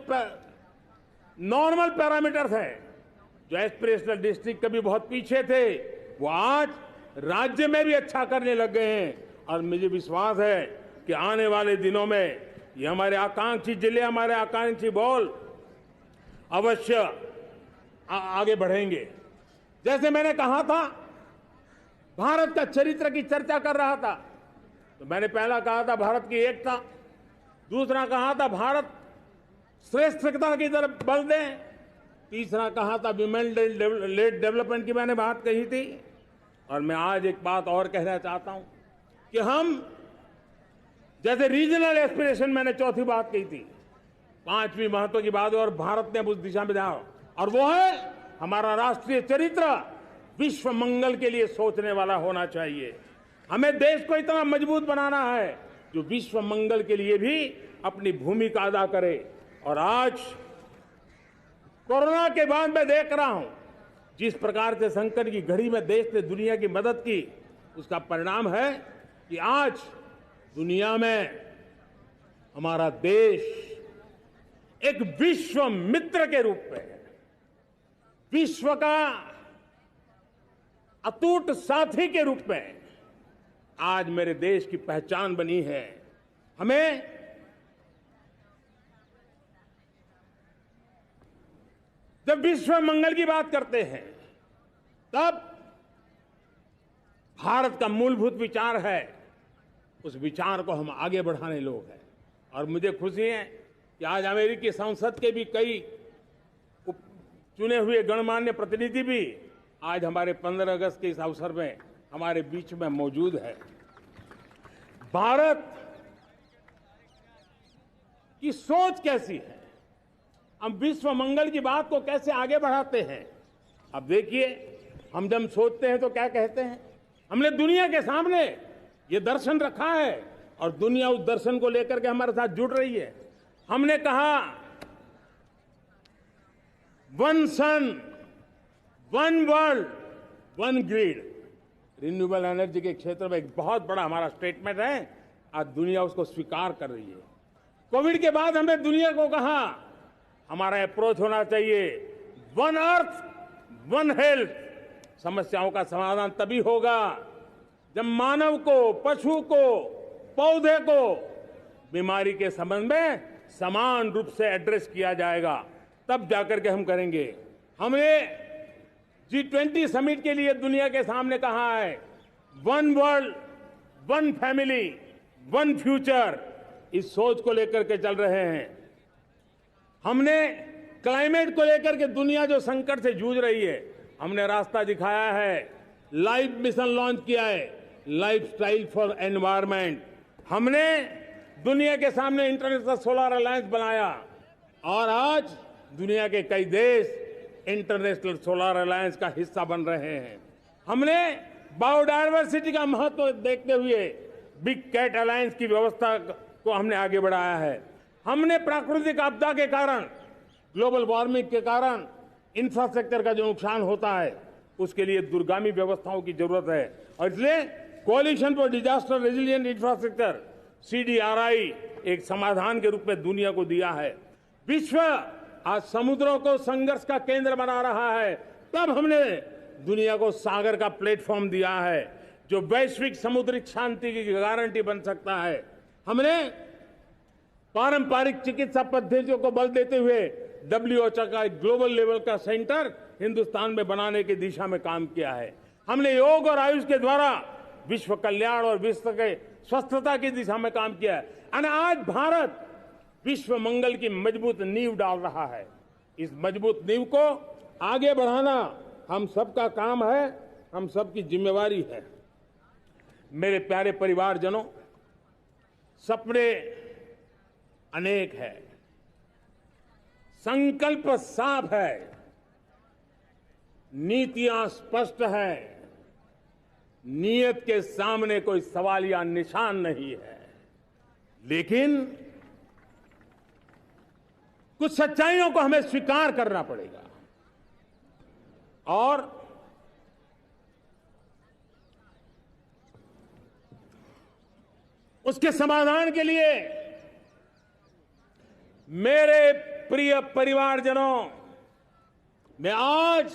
नॉर्मल पैरामीटर्स हैं, जो एस्पिरेशनल डिस्ट्रिक्ट कभी बहुत पीछे थे, वो आज राज्य में भी अच्छा करने लग गए हैं। और मुझे विश्वास है कि आने वाले दिनों में ये हमारे आकांक्षी जिले, हमारे आकांक्षी बॉल अवश्य आगे बढ़ेंगे। जैसे मैंने कहा था, भारत का चरित्र की चर्चा कर रहा था, तो मैंने पहला कहा था भारत की एकता, दूसरा कहा था भारत श्रेष्ठता की तरफ बल दें, तीसरा कहा था विमेन लेड डेवलपमेंट की मैंने बात कही थी, और मैं आज एक बात और कहना चाहता हूं कि हम जैसे रीजनल एस्पिरेशन, मैंने चौथी बात कही थी, पांचवी महत्व की बात, और भारत ने उस दिशा में जाओ, और वो है हमारा राष्ट्रीय चरित्र विश्व मंगल के लिए सोचने वाला होना चाहिए। हमें देश को इतना मजबूत बनाना है जो विश्व मंगल के लिए भी अपनी भूमिका अदा करे। और आज कोरोना के बाद मैं देख रहा हूं जिस प्रकार से संकट की घड़ी में देश ने दुनिया की मदद की, उसका परिणाम है कि आज दुनिया में हमारा देश एक विश्व मित्र के रूप में, विश्व का अटूट साथी के रूप में आज मेरे देश की पहचान बनी है। हमें जब विश्व मंगल की बात करते हैं तब भारत का मूलभूत विचार है, उस विचार को हम आगे बढ़ाने लोग हैं। और मुझे खुशी है कि आज अमेरिकी संसद के भी कई चुने हुए गणमान्य प्रतिनिधि भी आज हमारे 15 अगस्त के इस अवसर में हमारे बीच में मौजूद है। भारत की सोच कैसी है, हम विश्व मंगल की बात को कैसे आगे बढ़ाते हैं। अब देखिए, हम जब सोचते हैं तो क्या कहते हैं, हमने दुनिया के सामने ये दर्शन रखा है और दुनिया उस दर्शन को लेकर के हमारे साथ जुड़ रही है। हमने कहा one sun, one world, one grid. Renewable energy के क्षेत्र में एक बहुत बड़ा हमारा स्टेटमेंट है, आज दुनिया उसको स्वीकार कर रही है। कोविड के बाद हमने दुनिया को कहा हमारा अप्रोच होना चाहिए वन अर्थ, वन हेल्थ। समस्याओं का समाधान तभी होगा जब मानव को, पशु को, पौधे को बीमारी के संबंध में समान रूप से एड्रेस किया जाएगा, तब जाकर के हम करेंगे। हमने G20 समिट के लिए दुनिया के सामने कहा है one world, one family, one future. इस सोच को लेकर के चल रहे हैं। हमने क्लाइमेट को लेकर के दुनिया जो संकट से जूझ रही है, हमने रास्ता दिखाया है, लाइफ मिशन लॉन्च किया है, लाइफस्टाइल फॉर एनवायरमेंट। हमने दुनिया के सामने इंटरनेशनल सोलर अलायंस बनाया और आज दुनिया के कई देश इंटरनेशनल सोलर अलायंस का हिस्सा बन रहे हैं। हमने बायोडायवर्सिटी का महत्व देखते हुए बिग कैट अलायंस की व्यवस्था को हमने आगे बढ़ाया है। हमने प्राकृतिक आपदा के कारण, ग्लोबल वार्मिंग के कारण इंफ्रास्ट्रक्चर का जो नुकसान होता है, उसके लिए दूरगामी व्यवस्थाओं की जरूरत है और इसलिए coalition for disaster resilient infrastructure CDRI एक समाधान के रूप में दुनिया को दिया है। विश्व आज समुद्रों को संघर्ष का केंद्र बना रहा है, तब हमने दुनिया को सागर का प्लेटफॉर्म दिया है जो वैश्विक समुद्री शांति की गारंटी बन सकता है। हमने पारंपरिक चिकित्सा पद्धतियों को बल देते हुए WHO का एक ग्लोबल लेवल का सेंटर हिंदुस्तान में बनाने की दिशा में काम किया है। हमने योग और आयुष के द्वारा विश्व कल्याण और विश्व के स्वस्थता की दिशा में काम किया है और आज भारत विश्व मंगल की मजबूत नींव डाल रहा है। इस मजबूत नींव को आगे बढ़ाना हम सबका काम है, हम सबकी जिम्मेवारी है। मेरे प्यारे परिवारजनों, सपने अनेक है, संकल्प साफ है, नीतियां स्पष्ट है, नियत के सामने कोई सवाल या निशान नहीं है, लेकिन कुछ सच्चाइयों को हमें स्वीकार करना पड़ेगा और उसके समाधान के लिए मेरे प्रिय परिवारजनों, मैं आज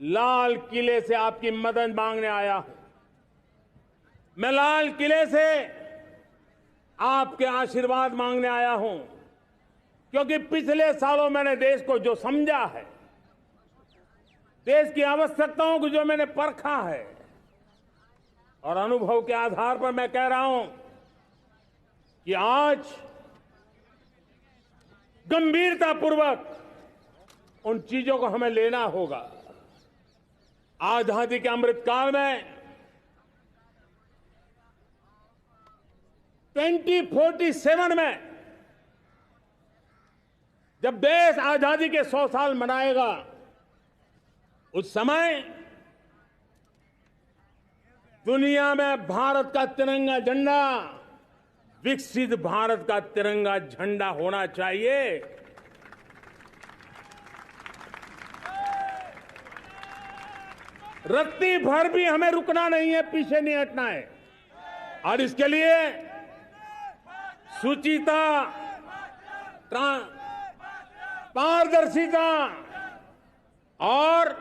लाल किले से आपकी मदद मांगने आया हूं। मैं लाल किले से आपके आशीर्वाद मांगने आया हूं, क्योंकि पिछले सालों मैंने देश को जो समझा है, देश की आवश्यकताओं को जो मैंने परखा है और अनुभव के आधार पर मैं कह रहा हूं कि आज गंभीरतापूर्वक उन चीजों को हमें लेना होगा। आजादी के अमृतकाल में 2047 में जब देश आजादी के 100 साल मनाएगा, उस समय दुनिया में भारत का तिरंगा झंडा विकसित भारत का तिरंगा झंडा होना चाहिए। रत्ती भर भी हमें रुकना नहीं है, पीछे नहीं हटना है। और इसके लिए शुचिता, पारदर्शिता और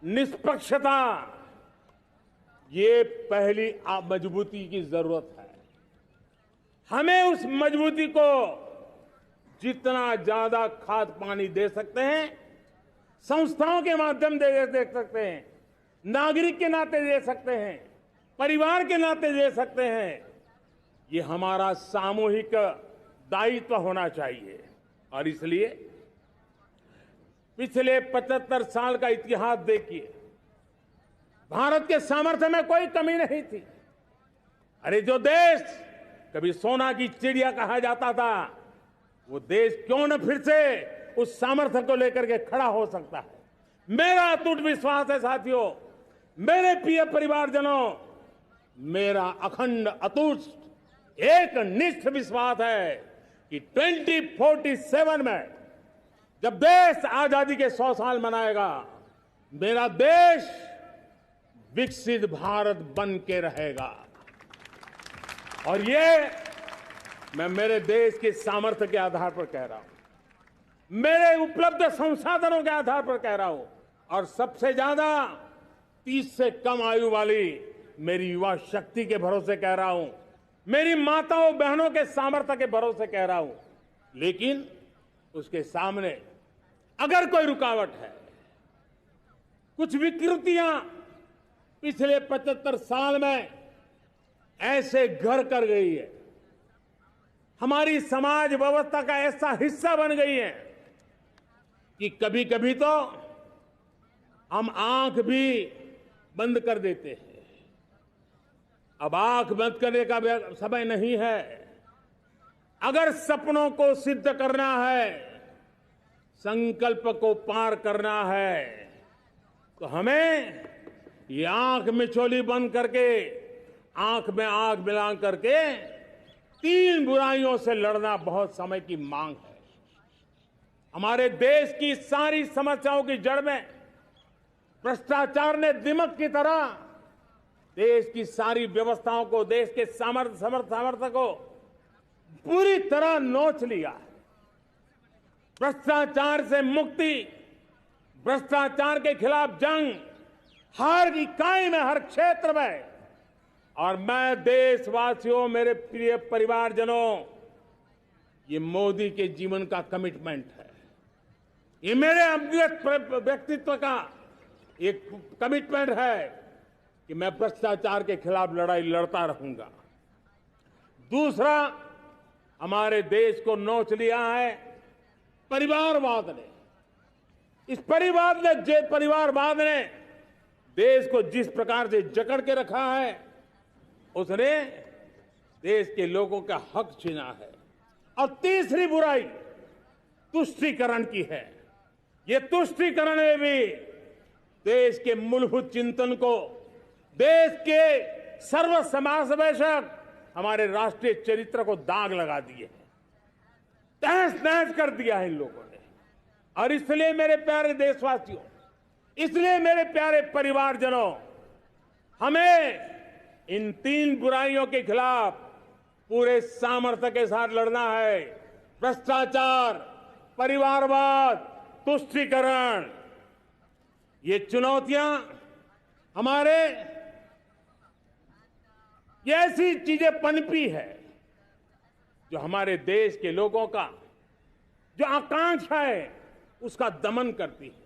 निष्पक्षता, ये पहली मजबूती की जरूरत है। हमें उस मजबूती को जितना ज्यादा खाद पानी दे सकते हैं, संस्थाओं के माध्यम से दे सकते हैं, नागरिक के नाते दे सकते हैं, परिवार के नाते दे सकते हैं, ये हमारा सामूहिक दायित्व होना चाहिए। और इसलिए पिछले 75 साल का इतिहास देखिए, भारत के सामर्थ्य में कोई कमी नहीं थी। अरे जो देश कभी सोना की चिड़िया कहा जाता था, वो देश क्यों न फिर से उस सामर्थ्य को लेकर के खड़ा हो सकता है। मेरा अटूट विश्वास है साथियों, मेरे प्रिय परिवारजनों, मेरा अखंड अटूट एक निष्ठ विश्वास है कि 2047 में जब देश आजादी के 100 साल मनाएगा, मेरा देश विकसित भारत बन के रहेगा। और ये मैं मेरे देश के सामर्थ्य के आधार पर कह रहा हूं, मेरे उपलब्ध संसाधनों के आधार पर कह रहा हूं, और सबसे ज्यादा 30 से कम आयु वाली मेरी युवा शक्ति के भरोसे कह रहा हूं, मेरी माताओं बहनों के सामर्थ्य के भरोसे कह रहा हूं। लेकिन उसके सामने अगर कोई रुकावट है, कुछ विकृतियां पिछले 75 साल में ऐसे घर कर गई है, हमारी समाज व्यवस्था का ऐसा हिस्सा बन गई है कि कभी कभी तो हम आंख भी बंद कर देते हैं। अब आंख बंद करने का समय नहीं है। अगर सपनों को सिद्ध करना है, संकल्प को पार करना है, तो हमें ये आंख मिचौली बंद करके, आंख में आंख मिला करके 3 बुराइयों से लड़ना बहुत समय की मांग है। हमारे देश की सारी समस्याओं की जड़ में भ्रष्टाचार ने दिमक की तरह देश की सारी व्यवस्थाओं को, देश के सामर्थ्य को पूरी तरह नोच लिया है। भ्रष्टाचार से मुक्ति, भ्रष्टाचार के खिलाफ जंग हर इकाई में, हर क्षेत्र में। और मैं देशवासियों, मेरे प्रिय परिवारजनों, ये मोदी के जीवन का कमिटमेंट है। ये मेरे व्यक्तित्व का एक कमिटमेंट है कि मैं भ्रष्टाचार के खिलाफ लड़ाई लड़ता रहूंगा। दूसरा, हमारे देश को नोच लिया है परिवारवाद ने। इस परिवारवाद ने देश को जिस प्रकार से जकड़ के रखा है, उसने देश के लोगों का हक छीना है। और तीसरी बुराई तुष्टीकरण की है। ये तुष्टीकरण में भी देश के मूलभूत चिंतन को, देश के सर्व समावेशक हमारे राष्ट्रीय चरित्र को दाग लगा दिए हैं, तहस नहस कर दिया है इन लोगों ने। और इसलिए मेरे प्यारे देशवासियों, इसलिए मेरे प्यारे परिवारजनों, हमें इन 3 बुराइयों के खिलाफ पूरे सामर्थ्य के साथ लड़ना है। भ्रष्टाचार, परिवारवाद, तुष्टीकरण, ये चुनौतियां हमारे, ये ऐसी चीजें पनपी है जो हमारे देश के लोगों का जो आकांक्षा है उसका दमन करती है।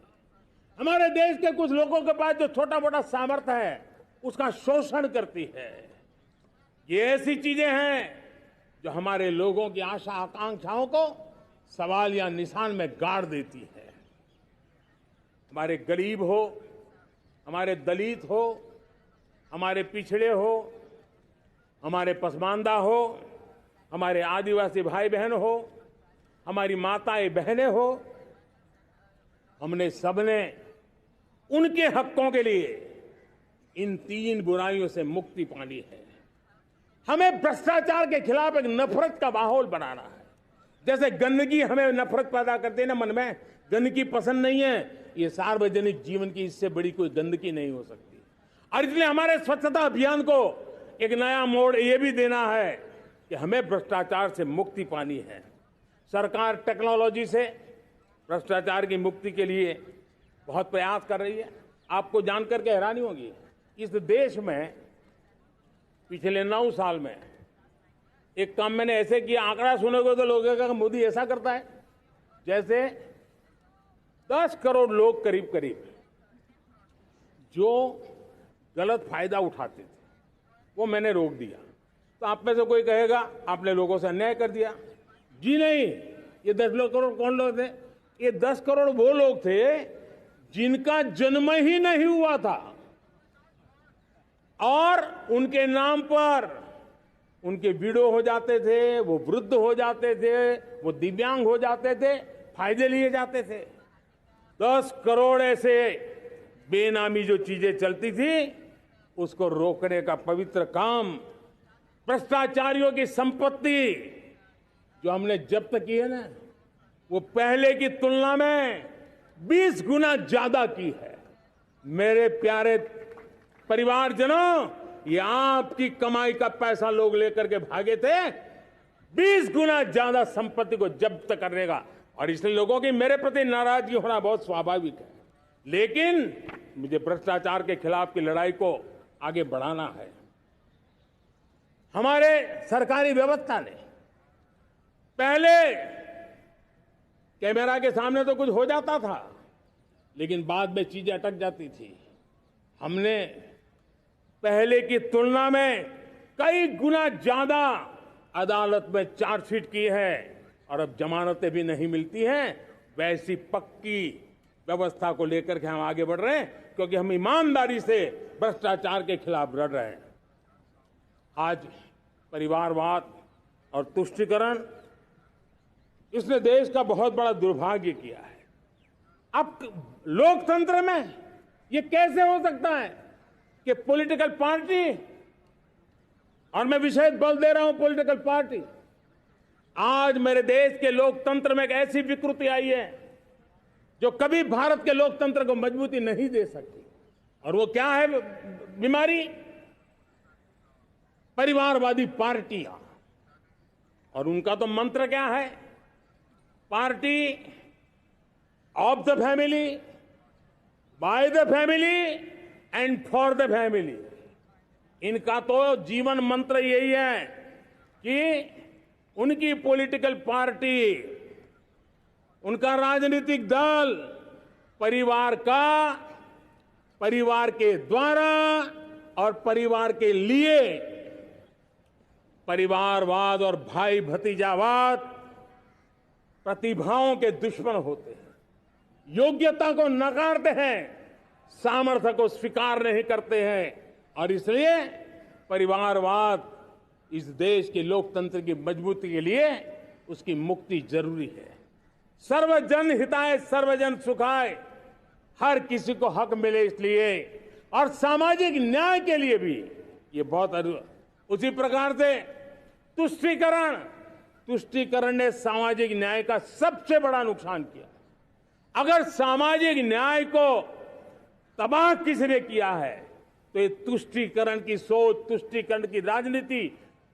हमारे देश के कुछ लोगों के पास जो छोटा मोटा सामर्थ्य है उसका शोषण करती है। ये ऐसी चीजें हैं जो हमारे लोगों की आशा आकांक्षाओं को सवाल या निशान में गाड़ देती है। हमारे गरीब हो, हमारे दलित हो, हमारे पिछड़े हो, हमारे पसमानदा हो, हमारे आदिवासी भाई बहन हो, हमारी माताएं बहनें हो, हमने सबने उनके हकों के लिए इन 3 बुराइयों से मुक्ति पानी है। हमें भ्रष्टाचार के खिलाफ एक नफरत का माहौल बनाना है। जैसे गंदगी हमें नफरत पैदा करती है ना मन में, गंदगी पसंद नहीं है, ये सार्वजनिक जीवन की इससे बड़ी कोई गंदगी नहीं हो सकती। और इसलिए हमारे स्वच्छता अभियान को एक नया मोड़ ये भी देना है कि हमें भ्रष्टाचार से मुक्ति पानी है। सरकार टेक्नोलॉजी से भ्रष्टाचार की मुक्ति के लिए बहुत प्रयास कर रही है। आपको जानकर के हैरानी होगी, इस देश में पिछले 9 साल में एक काम मैंने ऐसे किया, आंकड़ा सुनोगे तो लोग कहेंगे मोदी ऐसा करता है, जैसे 10 करोड़ लोग करीब करीब जो गलत फायदा उठाते थे वो मैंने रोक दिया। तो आप में से कोई कहेगा आपने लोगों से अन्याय कर दिया। जी नहीं, ये 10 करोड़ कौन लोग थे? ये 10 करोड़ वो लोग थे जिनका जन्म ही नहीं हुआ था और उनके नाम पर उनके विडो हो जाते थे, वो वृद्ध हो जाते थे, वो दिव्यांग हो जाते थे, फायदे लिए जाते थे। 10 करोड़ ऐसे बेनामी जो चीजें चलती थी उसको रोकने का पवित्र काम, भ्रष्टाचारियों की संपत्ति जो हमने जब्त की है ना, वो पहले की तुलना में 20 गुना ज्यादा की है। मेरे प्यारे परिवारजनों, ये आपकी कमाई का पैसा लोग लेकर के भागे थे, 20 गुना ज्यादा संपत्ति को जब्त करने का। और इसलिए लोगों की मेरे प्रति नाराजगी होना बहुत स्वाभाविक है, लेकिन मुझे भ्रष्टाचार के खिलाफ की लड़ाई को आगे बढ़ाना है। हमारे सरकारी व्यवस्था ने पहले कैमरा के सामने तो कुछ हो जाता था, लेकिन बाद में चीजें अटक जाती थी। हमने पहले की तुलना में कई गुना ज्यादा अदालत में चार्जशीट की है और अब जमानतें भी नहीं मिलती हैं। वैसी पक्की व्यवस्था को लेकर के हम आगे बढ़ रहे हैं, क्योंकि हम ईमानदारी से भ्रष्टाचार के खिलाफ लड़ रहे हैं। आज परिवारवाद और तुष्टीकरण, इसने देश का बहुत बड़ा दुर्भाग्य किया है। अब लोकतंत्र में ये कैसे हो सकता है कि पॉलिटिकल पार्टी, और मैं विशेष बल दे रहा हूं पॉलिटिकल पार्टी, आज मेरे देश के लोकतंत्र में एक ऐसी विकृति आई है जो कभी भारत के लोकतंत्र को मजबूती नहीं दे सकती। और वो क्या है बीमारी? परिवारवादी पार्टियां। और उनका तो मंत्र क्या है? Party of the family, by the family and for the family. इनका तो जीवन मंत्र यही है कि उनकी पॉलिटिकल पार्टी, उनका राजनीतिक दल परिवार का, परिवार के द्वारा और परिवार के लिए, परिवारवाद और भाई भतीजावाद प्रतिभाओं के दुश्मन होते हैं, योग्यता को नकारते हैं, सामर्थ्य को स्वीकार नहीं करते हैं। और इसलिए परिवारवाद इस देश के लोकतंत्र की मजबूती के लिए उसकी मुक्ति जरूरी है। सर्वजन हिताय सर्वजन सुखाय, हर किसी को हक मिले इसलिए, और सामाजिक न्याय के लिए भी ये बहुत। उसी प्रकार से तुष्टीकरण ने सामाजिक न्याय का सबसे बड़ा नुकसान किया। अगर सामाजिक न्याय को तबाह किसने किया है तो ये तुष्टीकरण की सोच, तुष्टीकरण की राजनीति,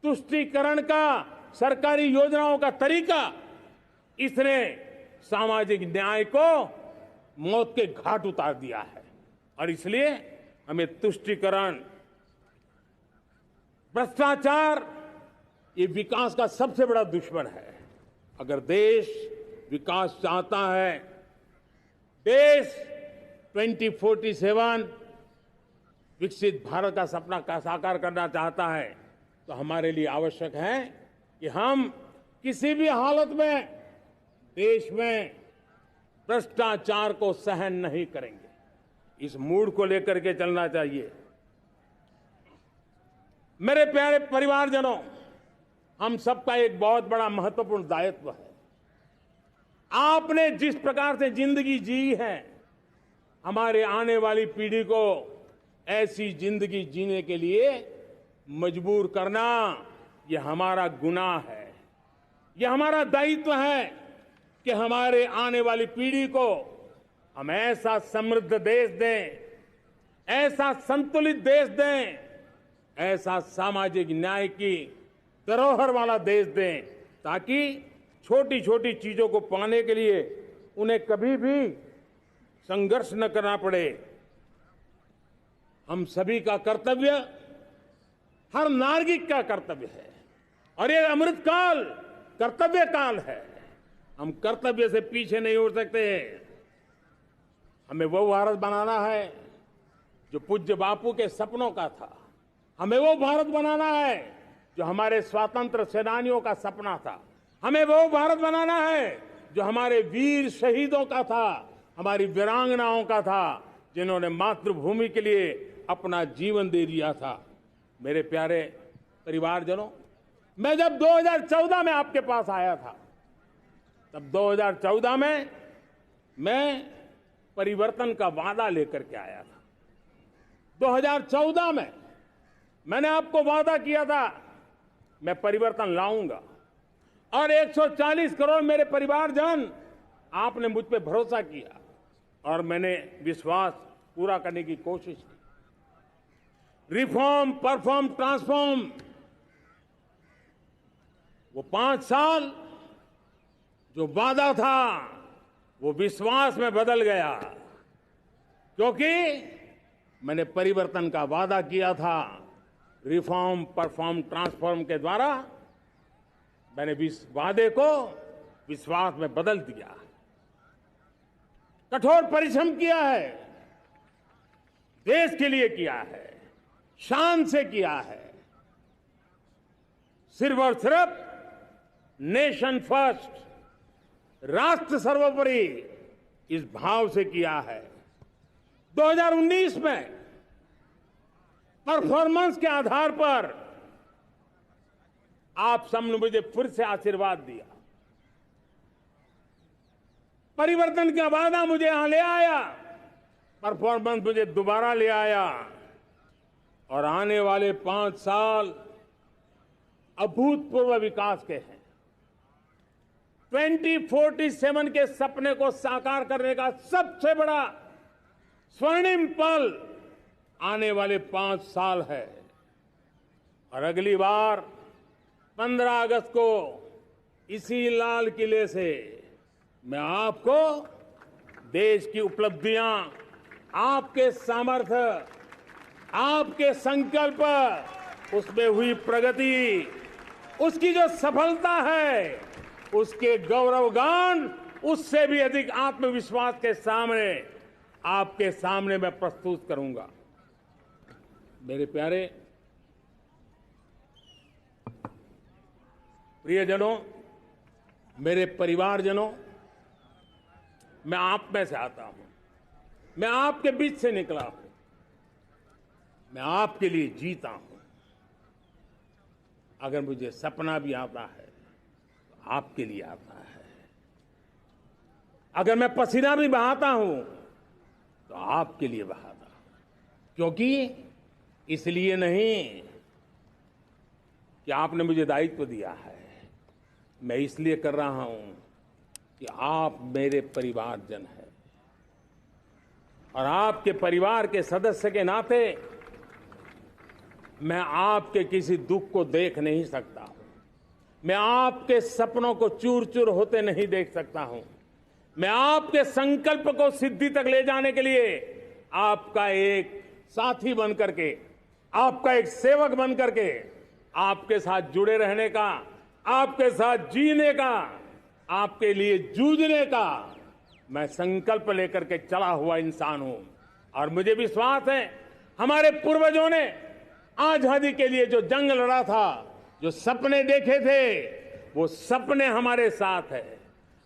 तुष्टीकरण का सरकारी योजनाओं का तरीका, इसने सामाजिक न्याय को मौत के घाट उतार दिया है। और इसलिए हमें तुष्टीकरण, भ्रष्टाचार, ये विकास का सबसे बड़ा दुश्मन है। अगर देश विकास चाहता है, देश 2047 विकसित भारत का सपना का साकार करना चाहता है, तो हमारे लिए आवश्यक है कि हम किसी भी हालत में देश में भ्रष्टाचार को सहन नहीं करेंगे। इस मूड को लेकर के चलना चाहिए। मेरे प्यारे परिवारजनों, हम सबका एक बहुत बड़ा महत्वपूर्ण दायित्व है। आपने जिस प्रकार से जिंदगी जी है, हमारे आने वाली पीढ़ी को ऐसी जिंदगी जीने के लिए मजबूर करना, यह हमारा गुनाह है। यह हमारा दायित्व है कि हमारे आने वाली पीढ़ी को हम ऐसा समृद्ध देश दें, ऐसा संतुलित देश दें, ऐसा सामाजिक न्याय की धरोहर वाला देश दें, ताकि छोटी छोटी चीजों को पाने के लिए उन्हें कभी भी संघर्ष न करना पड़े। हम सभी का कर्तव्य, हर नागरिक का कर्तव्य है, और ये अमृत काल कर्तव्य काल है। हम कर्तव्य से पीछे नहीं उठ सकते। हमें वो भारत बनाना है जो पूज्य बापू के सपनों का था। हमें वो भारत बनाना है जो हमारे स्वतंत्र सेनानियों का सपना था। हमें वो भारत बनाना है जो हमारे वीर शहीदों का था, हमारी वीरांगनाओं का था, जिन्होंने मातृभूमि के लिए अपना जीवन दे दिया था। मेरे प्यारे परिवारजनों, मैं जब 2014 में आपके पास आया था, तब 2014 में मैं परिवर्तन का वादा लेकर के आया था। 2014 में मैंने आपको वादा किया था, मैं परिवर्तन लाऊंगा, और 140 करोड़ मेरे परिवारजन, आपने मुझ पे भरोसा किया और मैंने विश्वास पूरा करने की कोशिश की। रिफॉर्म, परफॉर्म, ट्रांसफॉर्म, वो 5 साल जो वादा था वो विश्वास में बदल गया, क्योंकि मैंने परिवर्तन का वादा किया था। रिफॉर्म, परफॉर्म, ट्रांसफॉर्म के द्वारा मैंने इस वादे को विश्वास में बदल दिया। कठोर परिश्रम किया है, देश के लिए किया है, शान से किया है, सिर्फ और सिर्फ नेशन फर्स्ट, राष्ट्र सर्वोपरि, इस भाव से किया है। 2019 में परफॉर्मेंस के आधार पर आप सबने मुझे फिर से आशीर्वाद दिया। परिवर्तन का वादा मुझे यहां ले आया, परफॉर्मेंस मुझे दोबारा ले आया, और आने वाले 5 साल अभूतपूर्व विकास के हैं। 2047 के सपने को साकार करने का सबसे बड़ा स्वर्णिम पल आने वाले 5 साल है। और अगली बार 15 अगस्त को इसी लाल किले से मैं आपको देश की उपलब्धियां, आपके सामर्थ्य, आपके संकल्प, उसमें हुई प्रगति, उसकी जो सफलता है, उसके गौरवगान, उससे भी अधिक आत्मविश्वास के सामने, आपके सामने मैं प्रस्तुत करूंगा। मेरे प्यारे प्रियजनों, मेरे परिवारजनों, मैं आप में से आता हूं, मैं आपके बीच से निकला हूं, मैं आपके लिए जीता हूं। अगर मुझे सपना भी आता है तो आपके लिए आता है। अगर मैं पसीना भी बहाता हूं तो आपके लिए बहाता हूं, क्योंकि इसलिए नहीं कि आपने मुझे दायित्व दिया है, मैं इसलिए कर रहा हूं कि आप मेरे परिवारजन हैं, और आपके परिवार के सदस्य के नाते मैं आपके किसी दुख को देख नहीं सकता हूं, मैं आपके सपनों को चूर चूर होते नहीं देख सकता हूं, मैं आपके संकल्प को सिद्धि तक ले जाने के लिए आपका एक साथी बन करके, आपका एक सेवक बन करके, आपके साथ जुड़े रहने का, आपके साथ जीने का, आपके लिए जूझने का मैं संकल्प लेकर के चला हुआ इंसान हूं। और मुझे विश्वास है, हमारे पूर्वजों ने आजादी के लिए जो जंग लड़ा था, जो सपने देखे थे, वो सपने हमारे साथ है।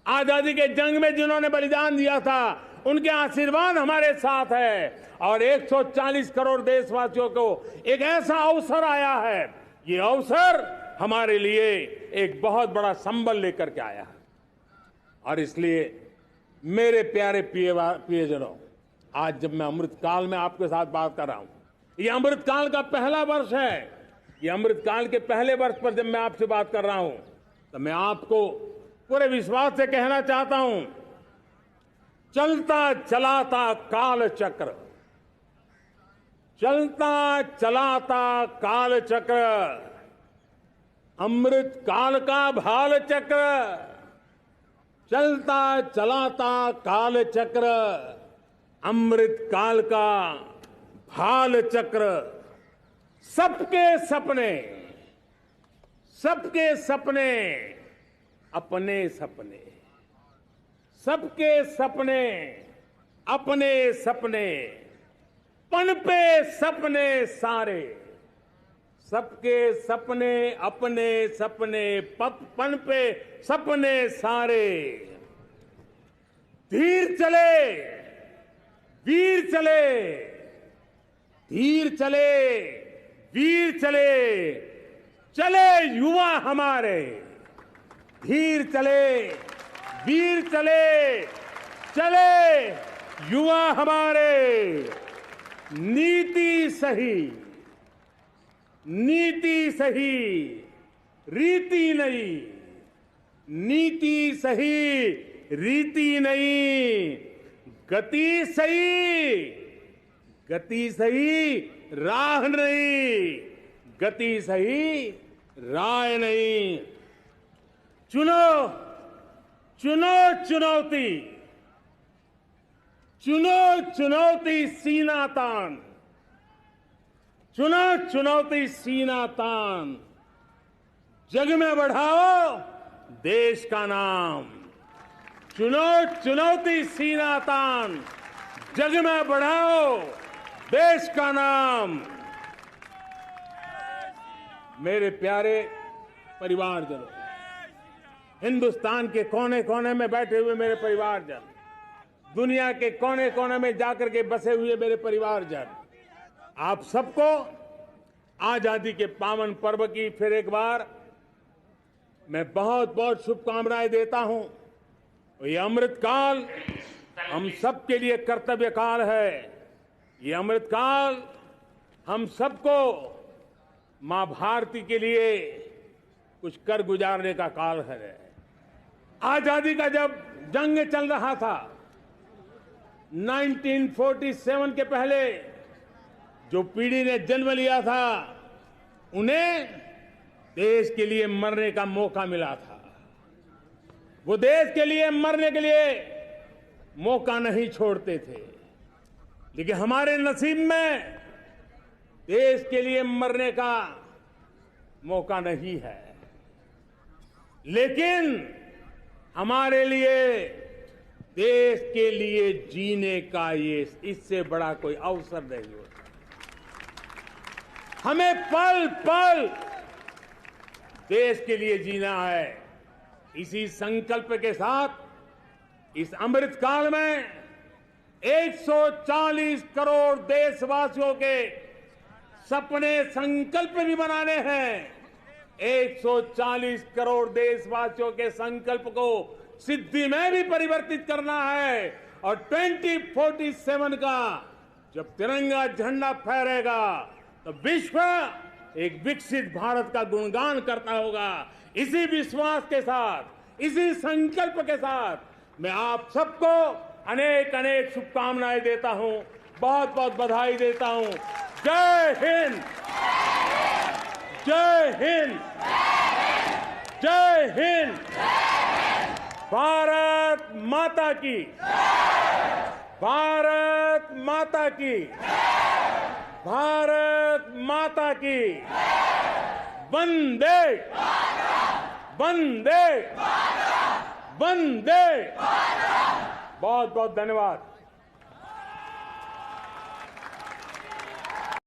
आजादी के जंग में जिन्होंने बलिदान दिया था, उनके आशीर्वाद हमारे साथ है और 140 करोड़ देशवासियों को एक ऐसा अवसर आया है। ये अवसर हमारे लिए एक बहुत बड़ा संबल लेकर के आया है और इसलिए मेरे प्यारे प्रियजनों, आज जब मैं अमृतकाल में आपके साथ बात कर रहा हूं, ये अमृतकाल का पहला वर्ष है। ये अमृतकाल के पहले वर्ष पर जब मैं आपसे बात कर रहा हूं तो मैं आपको पूरे विश्वास से कहना चाहता हूं, चलता चलाता काल चक्र, चलता चलाता काल चक्र, अमृत काल का भाल चक्र, चलता चलाता काल चक्र, अमृत काल का भाल चक्र, सबके सपने, सबके सपने अपने सपने, सबके सपने अपने सपने, पनपे सपने सारे, सबके सपने अपने सपने, पनपे सपने सारे, धीर चले वीर चले, धीर चले वीर चले, चले युवा हमारे, धीर चले वीर चले, चले युवा हमारे, नीति सही, नीति सही, रीति नहीं, नीति सही रीति नहीं, गति सही, गति सही राह नहीं, गति सही राय नहीं, चुनो चुनो चुनौती, चुनो चुनौती सीना तान, चुनो चुनौती सीना तान, जग में बढ़ाओ देश का नाम, चुनो चुनौती सीना तान, जग में बढ़ाओ देश का नाम। मेरे प्यारे परिवारजनों, हिंदुस्तान के कोने कोने में बैठे हुए मेरे परिवारजन, दुनिया के कोने कोने में जाकर के बसे हुए मेरे परिवारजन, आप सबको आजादी के पावन पर्व की फिर एक बार मैं बहुत बहुत शुभकामनाएं देता हूं। ये अमृतकाल हम सबके लिए कर्तव्य काल है। ये अमृतकाल हम सबको मां भारती के लिए कुछ कर गुजारने का काल है। आजादी का जब जंग चल रहा था 1947 के पहले जो पीढ़ी ने जन्म लिया था उन्हें देश के लिए मरने का मौका मिला था। वो देश के लिए मरने के लिए मौका नहीं छोड़ते थे, लेकिन हमारे नसीब में देश के लिए मरने का मौका नहीं है। लेकिन हमारे लिए देश के लिए जीने का ये इससे बड़ा कोई अवसर नहीं होता। हमें पल पल देश के लिए जीना है। इसी संकल्प के साथ इस अमृतकाल में 140 करोड़ देशवासियों के सपने संकल्प भी बनाने हैं। 140 करोड़ देशवासियों के संकल्प को सिद्धि में भी परिवर्तित करना है और 2047 का जब तिरंगा झंडा फहरेगा तो विश्व एक विकसित भारत का गुणगान करता होगा। इसी विश्वास के साथ, इसी संकल्प के साथ मैं आप सबको अनेक अनेक शुभकामनाएं देता हूं, बहुत बहुत बधाई देता हूं। जय हिंद, जय हिंद, जय हिंद। भारत माता की, भारत माता की, भारत माता की। वंदे वंदे वंदे। बहुत बहुत धन्यवाद।